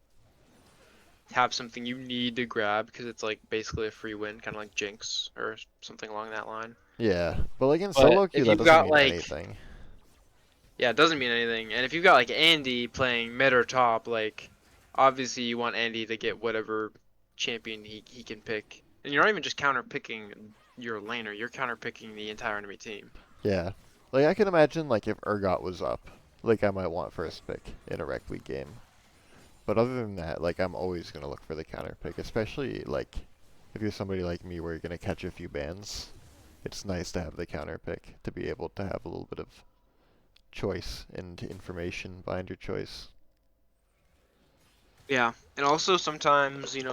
have something you need to grab because it's like basically a free win, kind of like Jinx or something along that line. Yeah, but like in But solo queue if that you've doesn't got mean like, anything. yeah, it doesn't mean anything. And if you've got like Andy playing mid or top, like obviously you want Andy to get whatever champion he can pick. And you're not even just counter picking your laner, you're counter picking the entire enemy team. Yeah. Like I can imagine like if Urgot was up, like I might want first pick in a rec league game. But other than that, like I'm always gonna look for the counter pick, especially like if you're somebody like me where you're gonna catch a few bans. It's nice to have the counter pick to be able to have a little bit of choice and information behind your choice. Yeah, and also sometimes you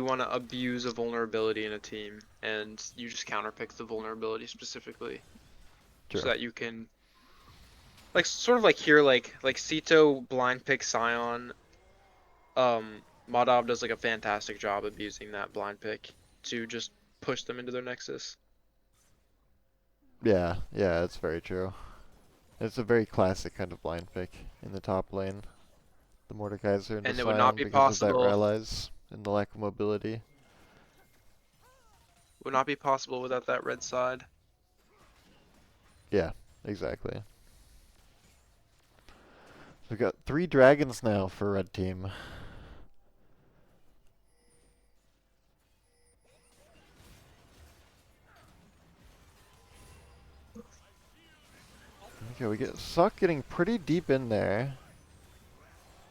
want to abuse a vulnerability in a team, and you just counterpick the vulnerability specifically, so True. that you can like sort of like here like Sito blind pick Sion. Madov does like a fantastic job abusing that blind pick to just push them into their nexus. Yeah, yeah, that's very true. It's a very classic kind of blind pick in the top lane. The Mordekaiser into And it would not Sion be because of that possible rallies and the lack of mobility. without that red side. Yeah, exactly. We've got 3 dragons now for red team. Okay, we get Suck getting pretty deep in there.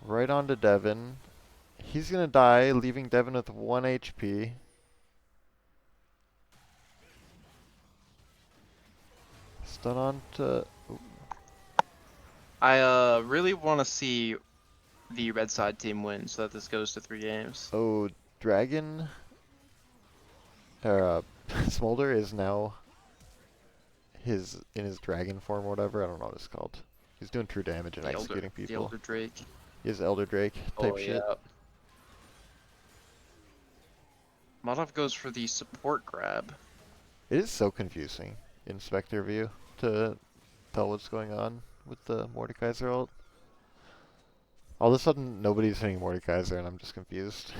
Right onto Devin. He's gonna die, leaving Devin with 1 HP. Stun on to... I really want to see the red side team win so that this goes to 3 games. Oh, Dragon. Smolder is now in his dragon form or whatever. I don't know what it's called. He's doing true damage and executing The people. Elder Drake. He has Elder Drake type Oh shit. yeah. Molotov goes for the support grab. It is so confusing in Spectre view to tell what's going on with the Mordekaiser ult. All of a sudden, nobody's hitting Mordekaiser, and I'm just confused.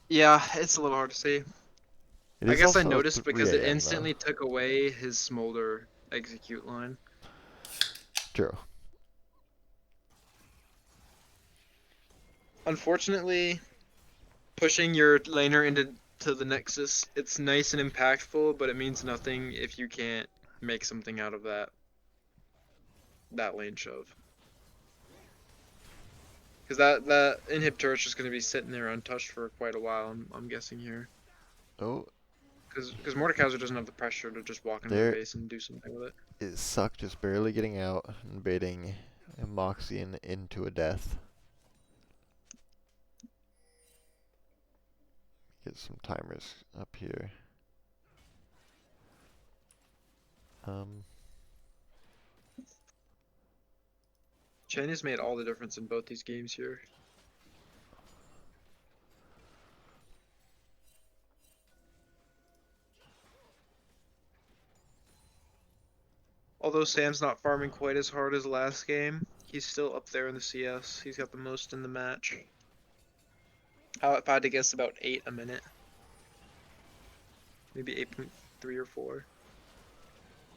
Yeah, it's a little hard to see. It I is guess I also noticed 3 because it a.m. though. instantly took away his Smolder execute line. True. Unfortunately, pushing your laner into the Nexus, it's nice and impactful, but it means nothing if you can't make something out of that lane shove. Because that inhib turret's just going to be sitting there untouched for quite a while, I'm guessing here. Oh, Because Mordekaiser doesn't have the pressure to just walk into their there base and do something with it. is Suck just barely getting out and baiting Moxie into a death. Get some timers up here. Chen has made all the difference in both these games here. Although Sam's not farming quite as hard as last game, he's still up there in the CS. He's got the most in the match. If I had to guess, about 8 a minute. Maybe 8.3 or 4.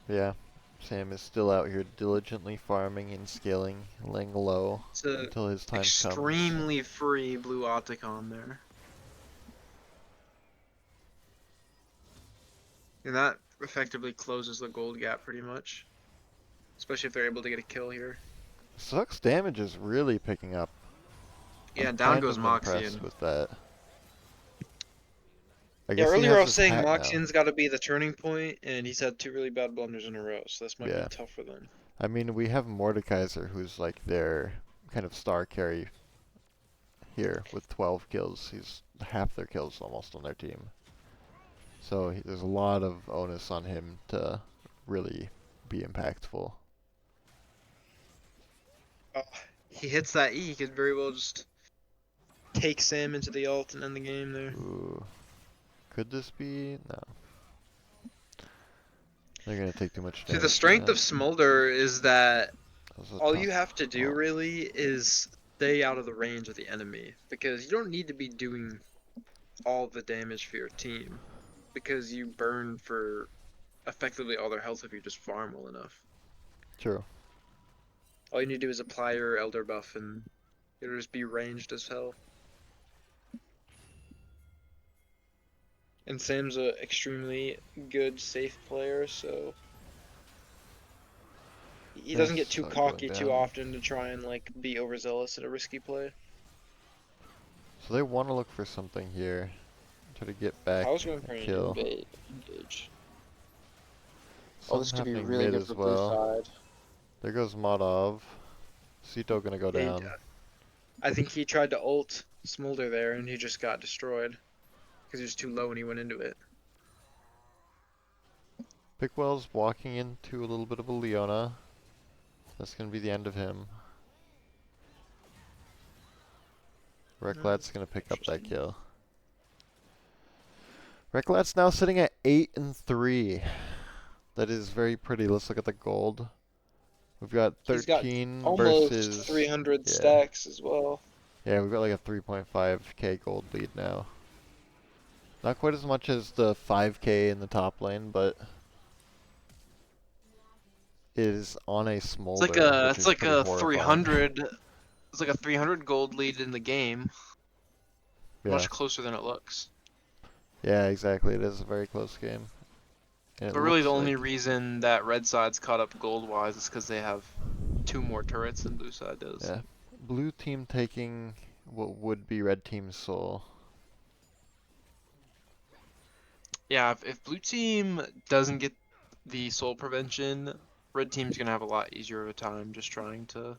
Yeah, Sam is still out here diligently farming and scaling, laying low It's a until his time comes. extremely free blue Opticon there. And that effectively closes the gold gap pretty much. Especially if they're able to get a kill here. Suck's damage is really picking up. Yeah, I'm down kind goes of Moxie. impressed with that. I Yeah, guess he earlier has I was his saying hat now. Moxian's got to be the turning point, and he's had 2 really bad blunders in a row, so this might Yeah. be tough for them. I mean, we have Mordekaiser, who's like their kind of star carry here with 12 kills. He's half their kills almost on their team. So there's a lot of onus on him to really be impactful. He hits that E, he could very well just take Sam into the ult and end the game there. Ooh. Could this be? No. They're going to take too much damage. See, the strength of Smolder is that all you tough have to do call. really is stay out of the range of the enemy, because you don't need to be doing all the damage for your team, because you burn for effectively all their health if you just farm well enough. True. All you need to do is apply your Elder buff and it'll just be ranged as hell. And Sam's a extremely good safe player, so he doesn't get too Suck cocky going too down. often to try and like be overzealous at a risky play. So they want to look for something here. Try to get back I was going a for an kill. engage. Something This could be happening really mid good as for well. blue side. There goes Modov. Sito gonna go Yeah, down. I think he tried to ult Smolder there and he just got destroyed because he was too low when he went into it. Pickwell's walking into a little bit of a Leona. That's gonna be the end of him. Recklad's gonna pick up that kill. Recklad's now sitting at 8-3. That is very pretty. Let's look at the gold. We've got 13 He's got almost versus 300 stacks as well. Yeah, we've got like a 3.5k gold lead now. Not quite as much as the 5k in the top lane, but it is on a smolder, which is pretty horrifying. 300. It's like a 300 gold lead in the game. Yeah. Much closer than it looks. Yeah, exactly. It is a very close game. And But it really, looks the only like reason that red side's caught up gold-wise is because they have 2 more turrets than blue side does. yeah, blue team taking what would be red team's soul. Yeah, if blue team doesn't get the soul prevention, red team's gonna have a lot easier of a time just trying to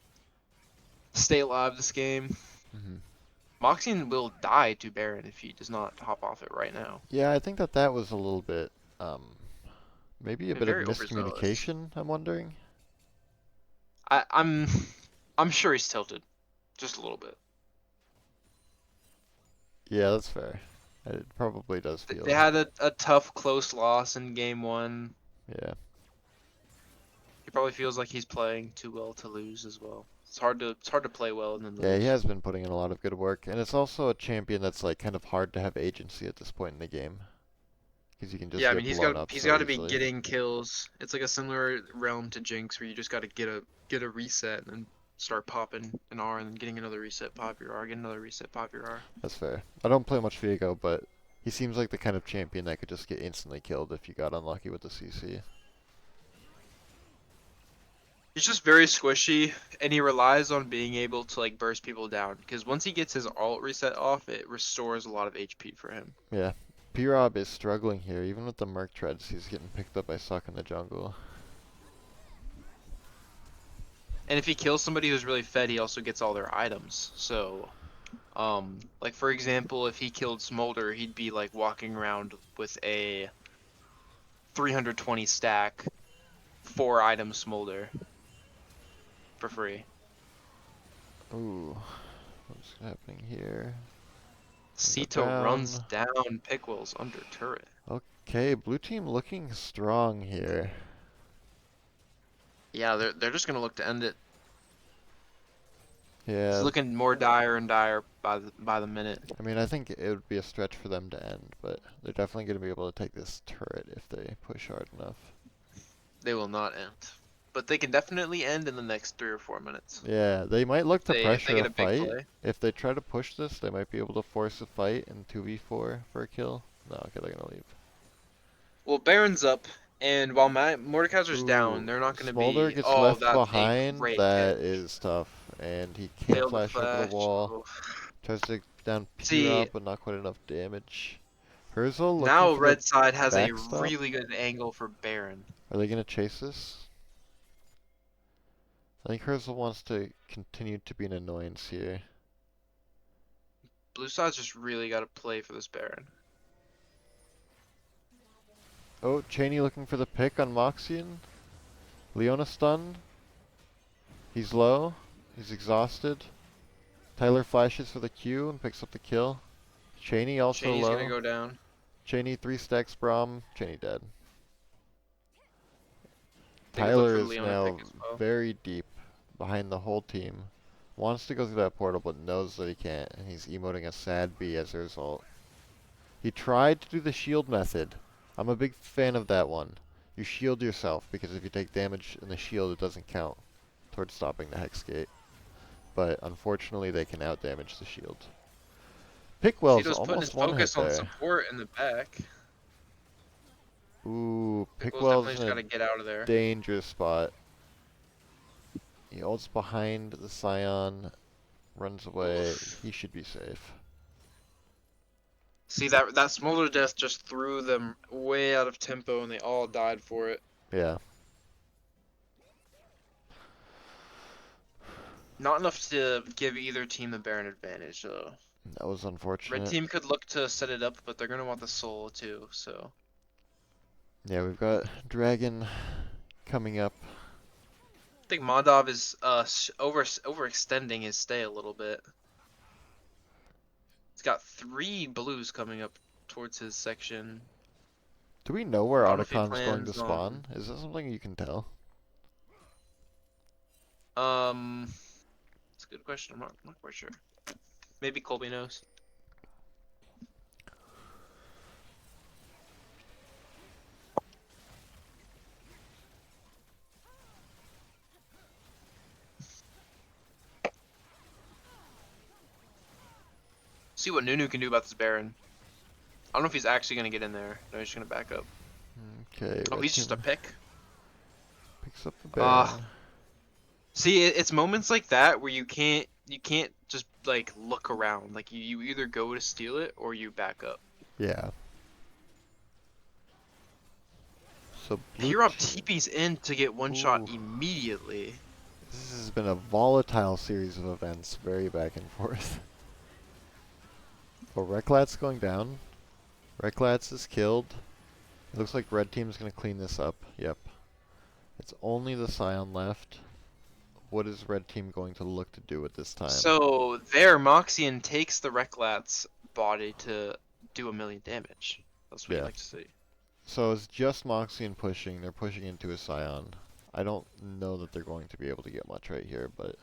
stay alive this game. Mm-hmm. Moxian will die to Baron if he does not hop off it right now. Yeah, I think that was a little bit, maybe a Been bit of very overzealous. miscommunication, I'm wondering. I'm I'm sure he's tilted, just a little bit. Yeah, that's fair. It probably does They feel, had a tough, close loss in game 1. yeah. He probably feels like he's playing too well to lose as well. It's hard to play well and then Yeah, he lose. has been putting in a lot of good work, and it's also a champion that's like kind of hard to have agency at this point in the game, because you can just Yeah, I get mean blown up he's so got to be easily. getting kills. It's like a similar realm to Jinx where you just got to get a reset and then start popping an R and then getting another reset, pop your R, get another reset, pop your R. That's fair. I don't play much Viego, but he seems like the kind of champion that could just get instantly killed if you got unlucky with the CC. He's just very squishy, and he relies on being able to like burst people down. Because once he gets his alt reset off, it restores a lot of HP for him. Yeah, P-Rob is struggling here. Even with the Merc Treads, he's getting picked up by Suck in the jungle. And if he kills somebody who's really fed, he also gets all their items. So, like for example, if he killed Smolder, he'd be like walking around with a 320 stack, 4 item Smolder for free. Ooh, what's happening here? Cito runs down Pickwell's under turret. Okay, blue team looking strong here. Yeah, they're just gonna look to end it. It's Yeah, looking more dire and dire by the minute. I mean, I think it would be a stretch for them to end, but they're definitely going to be able to take this turret if they push hard enough. They will not end, but they can definitely end in the next 3 or 4 minutes. Yeah, they might look to If they pressure get a a big fight. play. If they try to push this, they might be able to force a fight in 2v4 for a kill. No, okay, they're going to leave. Well, Baron's up, and while Mordekaiser's down, Ooh, they're not going to Smolder be. gets Oh, left that's a behind. great That pick. is tough. And he can't Failed the flash over the flash. wall. Oh. Tries to take down See, P-Rob, but not quite enough damage. Herzl looking now for the Red Side has a backstop. really good angle for Baron. Are they going to chase this? I think Herzl wants to continue to be an annoyance here. Blue Side's just really got to play for this Baron. Oh, Cheney looking for the pick on Moxian. Leona stunned. He's low. He's exhausted. Tyler flashes for the Q and picks up the kill. Cheney also Cheney's low. going to go down. Cheney 3 stacks Braum. Cheney dead. They could look Tyler for is Leona now pick as well. very deep behind the whole team. Wants to go through that portal but knows that he can't, and he's emoting a sad B as a result. He tried to do the shield method. I'm a big fan of that one. You shield yourself, because if you take damage in the shield, it doesn't count towards stopping the Hex Gate. But unfortunately, they can out-damage the shield. Pickwell's Cito's putting his almost one hit focus on there. support in the back. Ooh, Pickwell's Pickwell's definitely in just got a to get out of there. dangerous spot. He ults behind the Scion, runs away. Oof. He should be safe. See, that Smolder death just threw them way out of tempo, and they all died for it. Yeah. Not enough to give either team the Baron advantage, though. That was unfortunate. Red team could look to set it up, but they're gonna want the soul too. So Yeah, we've got Dragon coming up. I think Mondov is overextending his stay a little bit. He's got 3 blues coming up towards his section. Do we know where I don't know if he Otacon's going to plans spawn? Is that something you can tell? It's a good question. I'm not quite sure. Maybe Colby knows. See what Nunu can do about this Baron. I don't know if he's actually gonna get in there. No, he's just gonna back up. Okay. Oh, Red he's just a team pick. picks up the Ah. Baron. See, it's moments like that where you can't just like look around. Like you either go to steal it or you back up. Yeah. So blue P-Rob team- TP's in to get one shot Ooh. immediately. This has been a volatile series of events, very back and forth. Oh, Reklat's going down. Reklat's is killed. It looks like red team's gonna clean this up. Yep. It's only the Scion left. What is red team going to look to do at this time? So there, Moxian takes the Reklat's body to do 1,000,000 damage. That's what you Yeah. like to see. So it's just Moxian pushing. They're pushing into a Scion. I don't know that they're going to be able to get much right here, but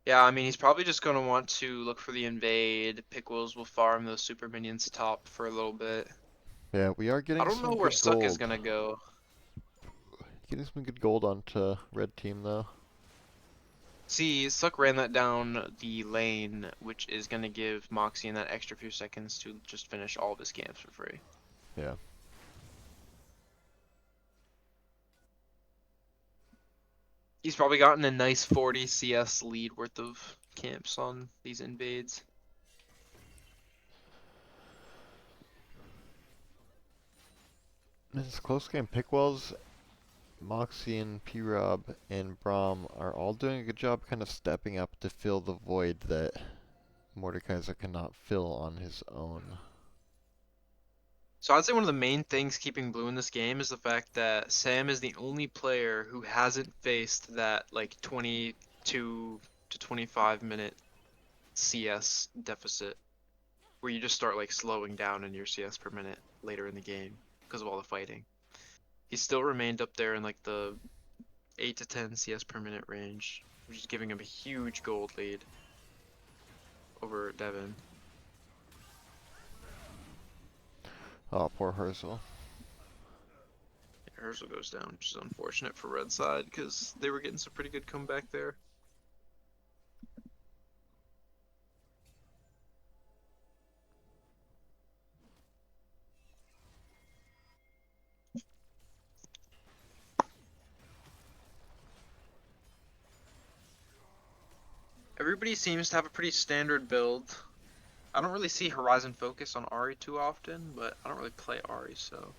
Yeah, I mean, he's probably just going to want to look for the invade. Pickwills will farm those super minions top for a little bit. yeah, we are I getting don't know some where good Suck is gold. going to go. Getting some good gold onto red team though. See, Suck ran that down the lane, which is going to give Moxian that extra few seconds to just finish all of his camps for free. Yeah. He's probably gotten a nice 40 CS lead worth of camps on these invades. This is a close game. Pickwells, Moxian, P-Rob, and Braum are all doing a good job kind of stepping up to fill the void that Mordekaiser cannot fill on his own. So I'd say one of the main things keeping blue in this game is the fact that Sam is the only player who hasn't faced that like 22 to 25 minute CS deficit where you just start like slowing down in your CS per minute later in the game because of all the fighting. He still remained up there in like the 8 to 10 CS per minute range, which is giving him a huge gold lead over Devin. Oh, poor Herzl. Herzl goes down, which is unfortunate for Red side because they were getting some pretty good comeback there. Everybody seems to have a pretty standard build. I don't really see Horizon focus on Ahri too often, but I don't really play Ahri, so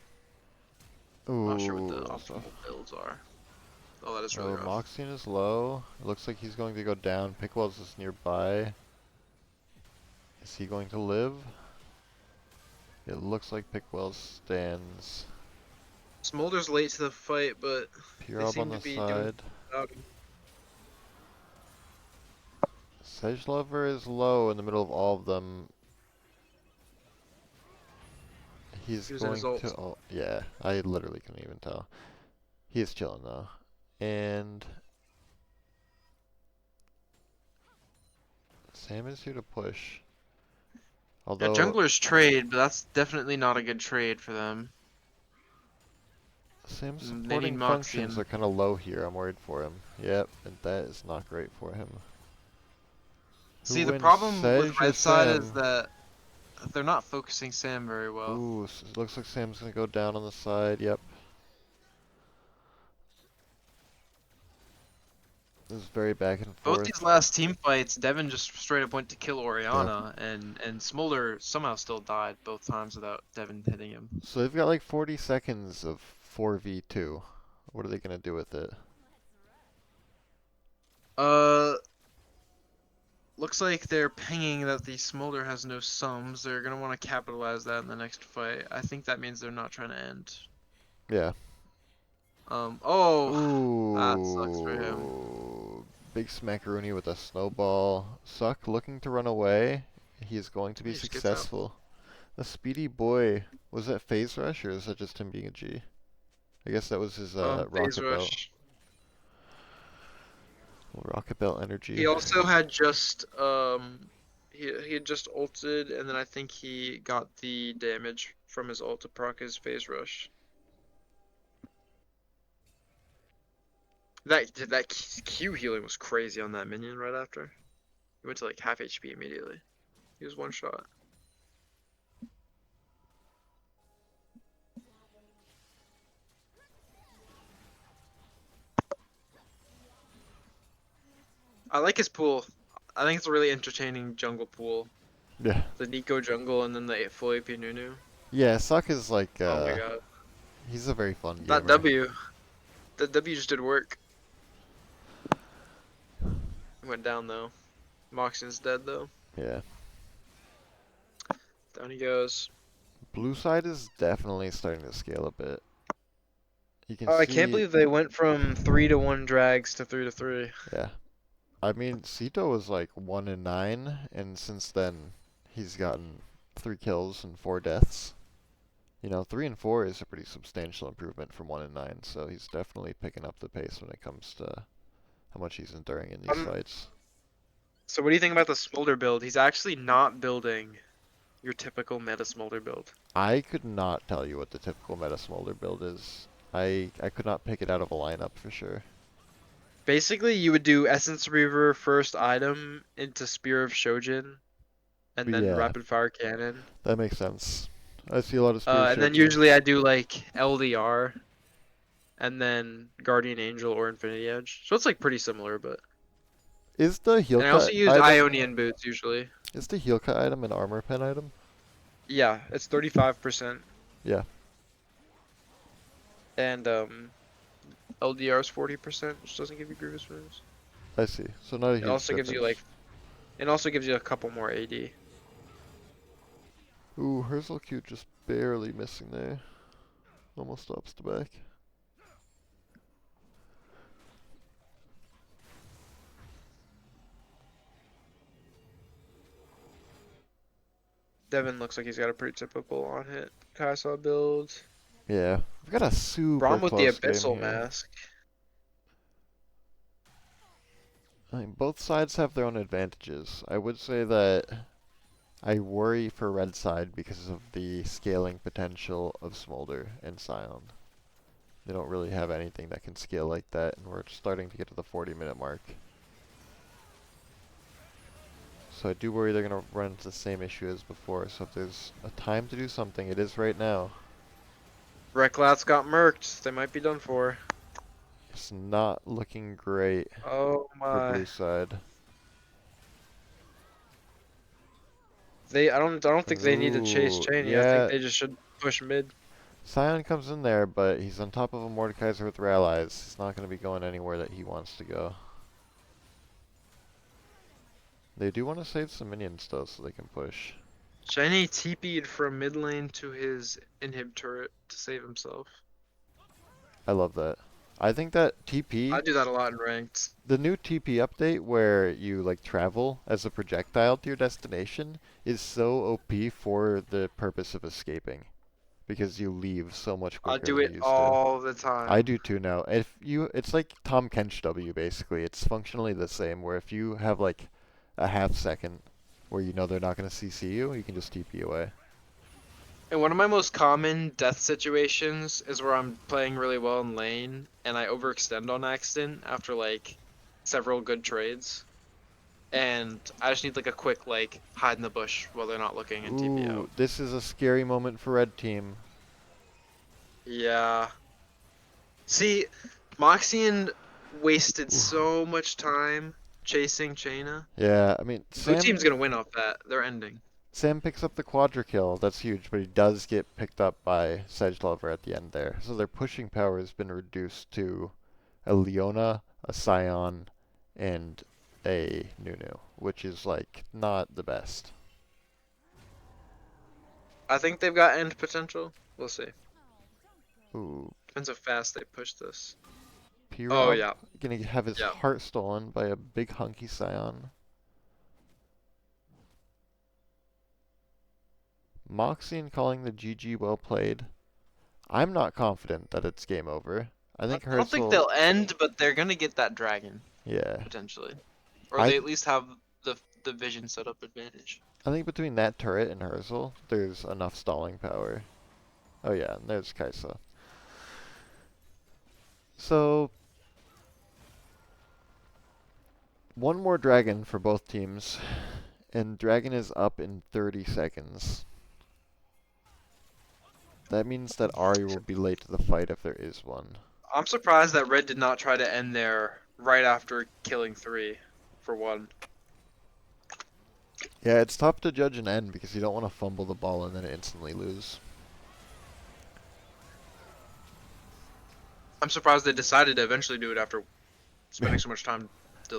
I'm not sure what the Ooh, optimal builds are. Oh, that is really so rough. Moxian is low. It looks like he's going to go down. Pickwells is nearby. Is he going to live? It looks like Pickwells stands. Smolder's late to the fight, but they P-Rob seem on to the be doing side. without him. Sedge Lover is low in the middle of all of them. He's He was in his going to. ult. Oh, yeah, I literally couldn't even tell. He is chilling though. And Sam is here to push. Yeah, Although junglers trade, but that's definitely not a good trade for them. Sam's They need supporting functions Moxian. are kind of low here. I'm worried for him. Yep, and that is not great for him. See, Who the wins, problem with Sedge or Red side is Sam? that they're not focusing Sam very well. Ooh, looks like Sam's gonna go down on the side. Yep. This is very back and Both forth. these last team fights, Devin just straight up went to kill Yeah. Orianna, and Smolder somehow still died both times without Devin hitting him. So they've got like 40 seconds of 4v2. What are they gonna do with it? Looks like they're pinging that the Smolder has no sums. They're gonna want to capitalize that in the next fight. I think that means they're not trying to end. Yeah. Oh, that sucks for him. Ooh. Big smackaroonie with a snowball. Suck looking to run away. He is going to be He just gets out. successful. The speedy boy. Was that phase rush or is that just him being a G? I guess that was his Phase rocket belt. rush. Rocket belt energy. He also had just he had just ulted, and then I think he got the damage from his ult to proc his phase rush. That Q healing was crazy on that minion right after. He went to like half HP immediately. He was one shot. I like his pool. I think it's a really entertaining jungle pool. Yeah. The Nico jungle and then the full AP Nunu. Yeah, Suck is like Oh my god. he's a very fun gamer. That W. That W just did work. Went down though. Moxian's dead though. Yeah. Down he goes. Blue side is definitely starting to scale a bit. You can Oh, I can't see, believe they went from 3-1 drags to 3-3. yeah. I mean, Sito was like 1-9, and since then, he's gotten 3 kills and 4 deaths. You know, 3 and 4 is a pretty substantial improvement from 1-9, so he's definitely picking up the pace when it comes to how much he's enduring in these fights. So what do you think about the Smolder build? He's actually not building your typical meta Smolder build. I could not tell you what the typical meta Smolder build is. I could not pick it out of a lineup for sure. Basically, you would do Essence Reaver first item into Spear of Shojin, and But then yeah, Rapid Fire Cannon. that makes sense. I see a lot of Spear And then Shojin. usually I do like LDR, and then Guardian Angel or Infinity Edge. So it's like pretty similar, but. Is the heal And I also cut use item Ionian boots usually. is the heal cut item an armor pen item? Yeah, it's 35%. Yeah. And LDR is 40%, which doesn't give you grievous wounds. I see. So not a It huge also gives you difference. it also gives you a couple more AD. Ooh, Herzl Q just barely missing there. Almost stops the back. Devin looks like he's got a pretty typical on hit Kai'Sa build. Yeah, we've got a super Braum with the close game Abyssal here. mask. I mean, both sides have their own advantages. I would say that I worry for red side because of the scaling potential of Smolder and Scion. They don't really have anything that can scale like that, and we're starting to get to the 40-minute mark. So I do worry they're going to run into the same issue as before, so if there's a time to do something, it is right now. Rekklat's got murked. They might be done for. It's not looking great Oh for my. blue side. I don't think they need to chase Ooh, Cheney. I think yeah. they just should push mid. Scion comes in there, but he's on top of a Mordekaiser with Rallies. He's not going to be going anywhere that he wants to go. They do want to save some minions though, so they can push. Cheney TP'd from mid lane to his inhib turret to save himself. I love that. I think that TP, I do that a lot in ranked. the new TP update where you like travel as a projectile to your destination is so OP for the purpose of escaping. Because you leave so much I quicker do than you it used to. all the time. I do too now. It's like Tom Kench W basically. It's functionally the same. Where if you have like a half second where you know they're not going to CC you, you can just TP away. And one of my most common death situations is where I'm playing really well in lane and I overextend on accident after like several good trades. And I just need like a quick like hide in the bush while they're not looking and TP Ooh, out. this is a scary moment for red team. Yeah. See, Moxian wasted Oof. so much time chasing Chaina. Yeah, I mean Blue team's gonna win off that. They're ending. Sam picks up the quadra kill. That's huge, but he does get picked up by Sedge Lover at the end there. So their pushing power has been reduced to a Leona, a Scion, and a Nunu, which is like not the best. I think they've got end potential. We'll see. Ooh, Depends how fast they push this. Oh P-Rob yeah. gonna have his Yeah. heart stolen by a big hunky Scion. Moxian calling the GG well played. I'm not confident that it's game over. I think I don't think Herzl, they'll end, but they're gonna get that dragon yeah. potentially, or I they at least have the vision setup advantage. I think between that turret and Herzl, there's enough stalling power. Oh yeah, and there's Kaisa. So, one more dragon for both teams, and dragon is up in 30 seconds. That means that Ari will be late to the fight if there is one. I'm surprised that Red did not try to end there right after killing 3, for one. Yeah, it's tough to judge an end because you don't want to fumble the ball and then instantly lose. I'm surprised they decided to eventually do it after spending so much time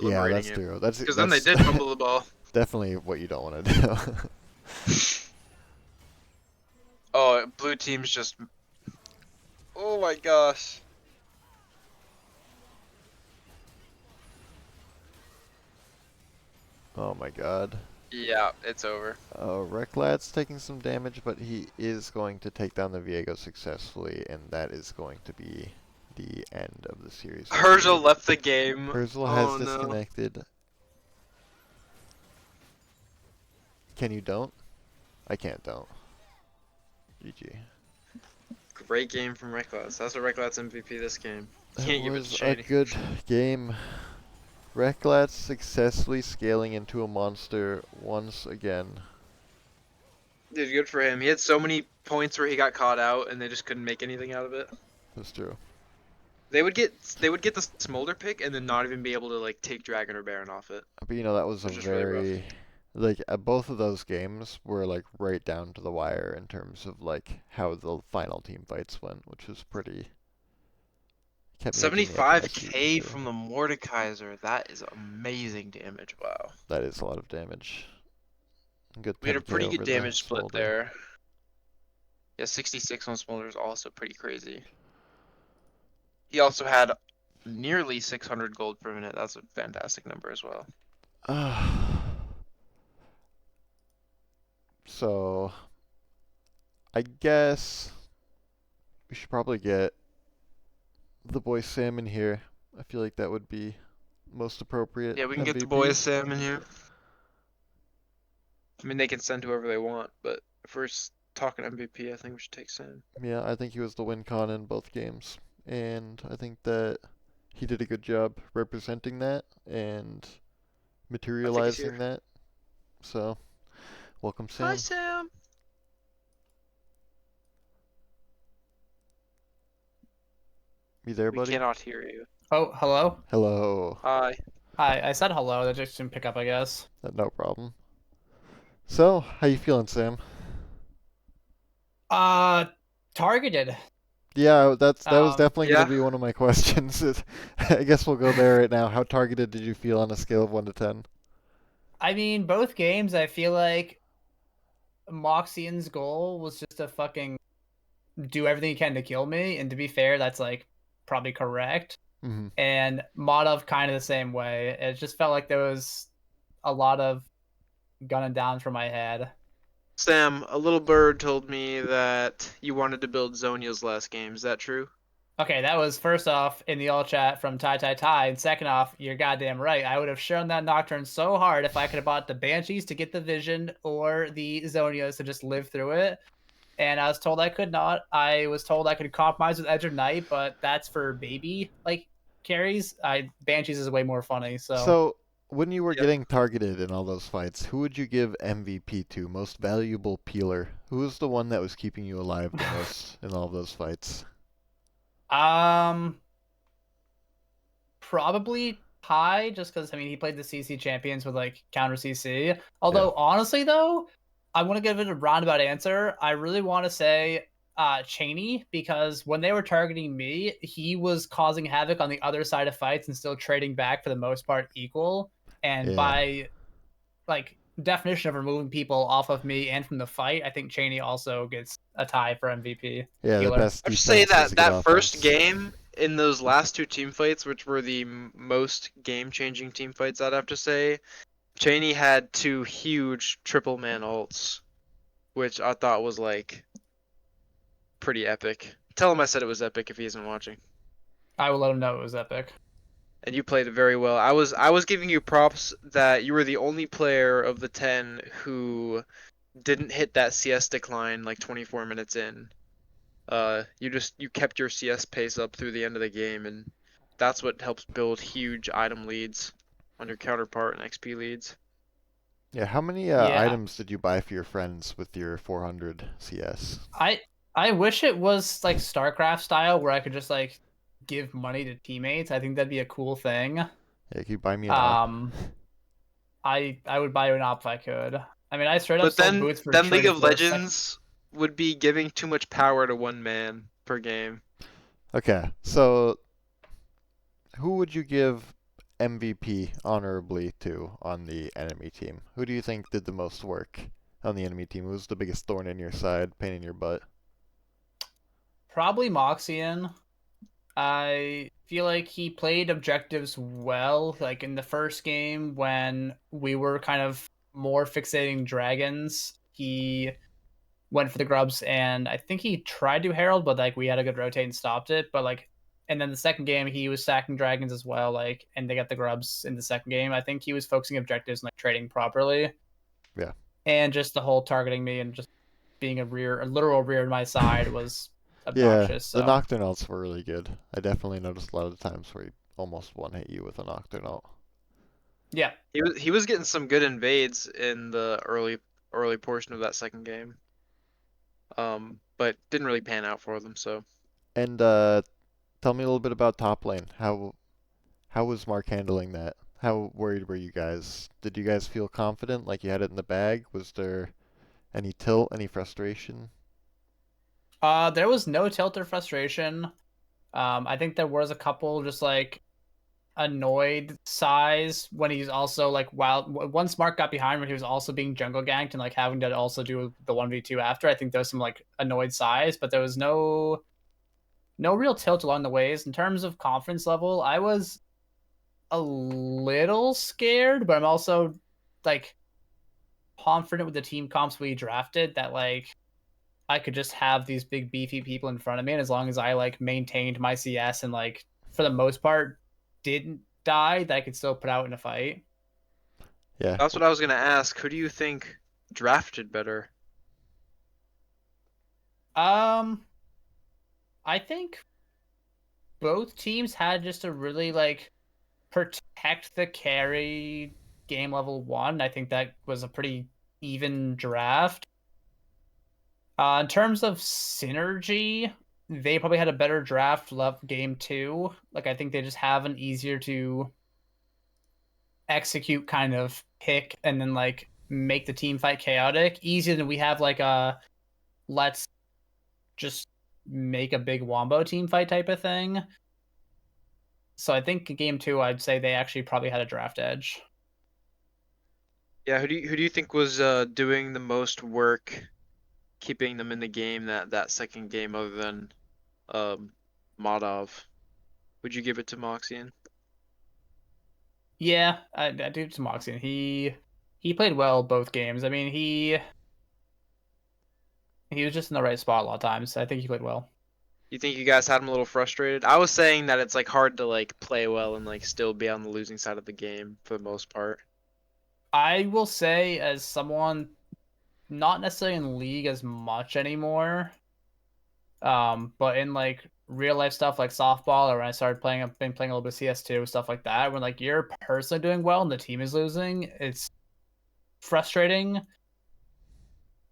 Yeah, deliberating that's it. true. Because then they did fumble the ball. Definitely what you don't want to do. Oh, blue team's just. Oh my gosh. Oh my god. Yeah, it's over. Reklad's taking some damage, but he is going to take down the Viego successfully, and that is going to be the end of the series, I Herschel believe. left the game. Herzl has Oh no. disconnected. Can you don't? I can't don't. GG. Great game from Rekkers. That's what Rekkers MVP this game. That Can't give it to was a Shady. good game. Reklat successfully scaling into a monster once again. Dude, good for him. He had so many points where he got caught out and they just couldn't make anything out of it. That's true. They would get the smolder pick and then not even be able to like take Dragon or Baron off it. But you know, that was a Which is really rough. very, like, both of those games were like right down to the wire in terms of like how the final team fights went, which was pretty, kept making me actually 75k eager. from the Mordekaiser. That is amazing damage. Wow. That is a lot of damage. Good We had a 10k pretty good over the damage split Smolder. there. Yeah, 66 on Smolder is also pretty crazy. He also had nearly 600 gold per minute. That's a fantastic number as well. So, I guess we should probably get the boy Sam in here. I feel like that would be most appropriate Yeah, we can get the MVP. boys Sam in here. I mean, they can send whoever they want, but if we're talking MVP, I think we should take Sam. Yeah, I think he was the win con in both games. And I think that he did a good job representing that and I think he's here. materializing that. So, welcome Hi, Sam. Sam. You there, We buddy? cannot hear you. Oh, hello? Hello. Hi. Hi, I said hello. That just didn't pick up, I guess. No problem. So, how you feeling, Sam? Uh, targeted. Yeah, that was definitely going Yeah. to be one of my questions. I guess we'll go there right now. How targeted did you feel on a scale of 1 to 10? I mean, both games, I feel like Moxian's goal was just to fucking do everything he can to kill me. And to be fair, that's like probably correct. Mm-hmm. And Modov kind of the same way. It just felt like there was a lot of gunning down for my head. Sam, a little bird told me that you wanted to build Zonia's last game. Is that true? Okay, that was first off in the all chat from Tai, and second off, you're goddamn right. I would have shown that Nocturne so hard if I could have bought the Banshees to get the Vision or the Zonias to just live through it. And I was told I could not. I was told I could compromise with Edge of Night, but that's for baby like carries. Banshees is way more funny. So, when you were Yeah. getting targeted in all those fights, who would you give MVP to? Most valuable peeler? Who was the one that was keeping you alive the most in all of those fights? Probably High, just because I mean he played the CC champions with like counter CC. Although honestly though, I want to give it a roundabout answer. I really want to say Cheney, because when they were targeting me, he was causing havoc on the other side of fights and still trading back for the most part equal. And Yeah. by like definition of removing people off of me and from the fight, I think Cheney also gets a tie for MVP. Yeah, the Healer. best I defense should say is that a good that first offense. game in those last two team fights, which were the most game-changing team fights, I'd have to say, Cheney had two huge triple man ults, which I thought was like pretty epic. Tell him I said it was epic if he isn't watching. I will let him know it was epic. And you played it very well. I was giving you props that you were the only player of the 10 who didn't hit that CS decline like 24 minutes in. You kept your CS pace up through the end of the game, and that's what helps build huge item leads on your counterpart and XP leads. Yeah, how many Yeah. items did you buy for your friends with your 400 CS? I wish it was like StarCraft style where I could just like give money to teammates. I think that'd be a cool thing. Yeah, can you buy me an op? I would buy you an op if I could. I mean, I straight up But sold then boots for then League traded of for a second. Legends would be giving too much power to one man per game. Okay, so who would you give MVP honorably to on the enemy team? Who do you think did the most work on the enemy team? Who was the biggest thorn in your side, pain in your butt? Probably Moxian. I feel like he played objectives well. Like in the first game when we were kind of more fixating dragons, he went for the grubs, and I think he tried to herald, but like we had a good rotate and stopped it. But like, and then the second game he was stacking dragons as well. Like, and they got the grubs in the second game. I think he was focusing objectives and like trading properly. Yeah. And just the whole targeting me and just being a literal rear in my side was Yeah, obnoxious. the So Nocturnauts were really good. I definitely noticed a lot of times where he almost one-hit you with a Nocturnaut. yeah, He was getting some good invades in the early portion of that second game. But didn't really pan out for them. So And tell me a little bit about top lane. How was Mark handling that? How worried were you guys? Did you guys feel confident, like you had it in the bag? Was there any tilt, any frustration? there was no tilt or frustration. I think there was a couple just like annoyed size when he's also like while once Mark got behind when he was also being jungle ganked and like having to also do the 1v2 after. I think there was some like annoyed size, but there was no real tilt along the ways. In terms of confidence level, I was a little scared, but I'm also like confident with the team comps we drafted that like I could just have these big beefy people in front of me, and as long as I like maintained my CS and like for the most part didn't die, that I could still put out in a fight. Yeah. that's what I was gonna ask. Who do you think drafted better? Um, I think both teams had just a really like protect the carry game level one. I think that was a pretty even draft. In terms of synergy, they probably had a better draft love game two. Like I think they just have an easier to execute kind of pick and then like make the team fight chaotic. Easier than we have like a let's just make a big wombo team fight type of thing. So I think game two, I'd say they actually probably had a draft edge. Yeah, who do you think was doing the most work keeping them in the game that second game other than um Modov? Would you give it to Moxian? Yeah, I do to Moxian. He played well both games. I mean, he was just in the right spot a lot of times. I think he played well. You think you guys had him a little frustrated? I was saying that it's like hard to like play well and like still be on the losing side of the game for the most part. I will say, as someone not necessarily in league as much anymore, but in like real life stuff like softball or when I started playing, I've been playing a little bit of CS2 stuff like that. When like you're personally doing well and the team is losing, it's frustrating.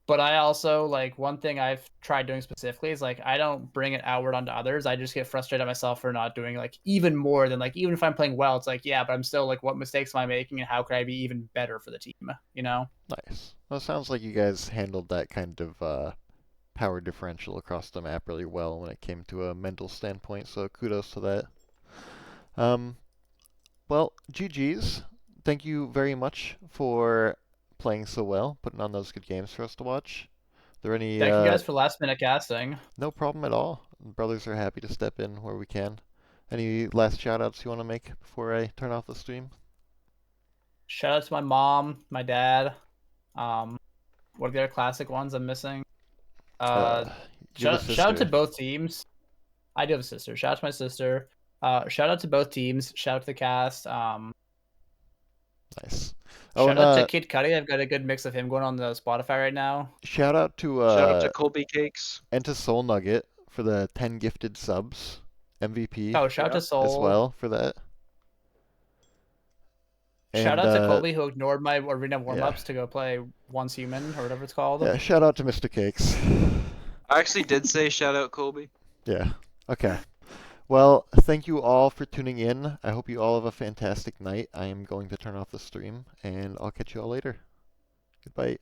But I also like one thing I've tried doing specifically is like I don't bring it outward onto others. I just get frustrated at myself for not doing like even more than like even if I'm playing well, it's like yeah, but I'm still like what mistakes am I making and how could I be even better for the team? You know? Nice. Well, it sounds like you guys handled that kind of power differential across the map really well when it came to a mental standpoint, so kudos to that. Um, well, GG's. Thank you very much for playing so well, putting on those good games for us to watch. Are there any, Thank you guys for last minute casting. no problem at all. Brothers are happy to step in where we can. Any last shout outs you want to make before I turn off the stream? Shout out to my mom, my dad. What are the other classic ones I'm missing? Uh, you have a Shout out to sister. both teams. I do have a sister. Shout out to my sister. Shout out to both teams. Shout out to the cast. Nice. Oh, Shout and out to Kid Cudi. I've got a good mix of him going on the Spotify right now. shout out to Shout out to Colby Cakes. and to Soul Nugget for the 10 gifted subs. MVP Oh, shout out to as Soul. well for that. Shout And out to Colby who ignored my arena warm yeah. ups to go play Once Human or whatever it's called. Yeah, shout out to Mr. Cakes. I actually did say shout out Colby. Yeah. Okay. Well, thank you all for tuning in. I hope you all have a fantastic night. I am going to turn off the stream, and I'll catch you all later. Goodbye.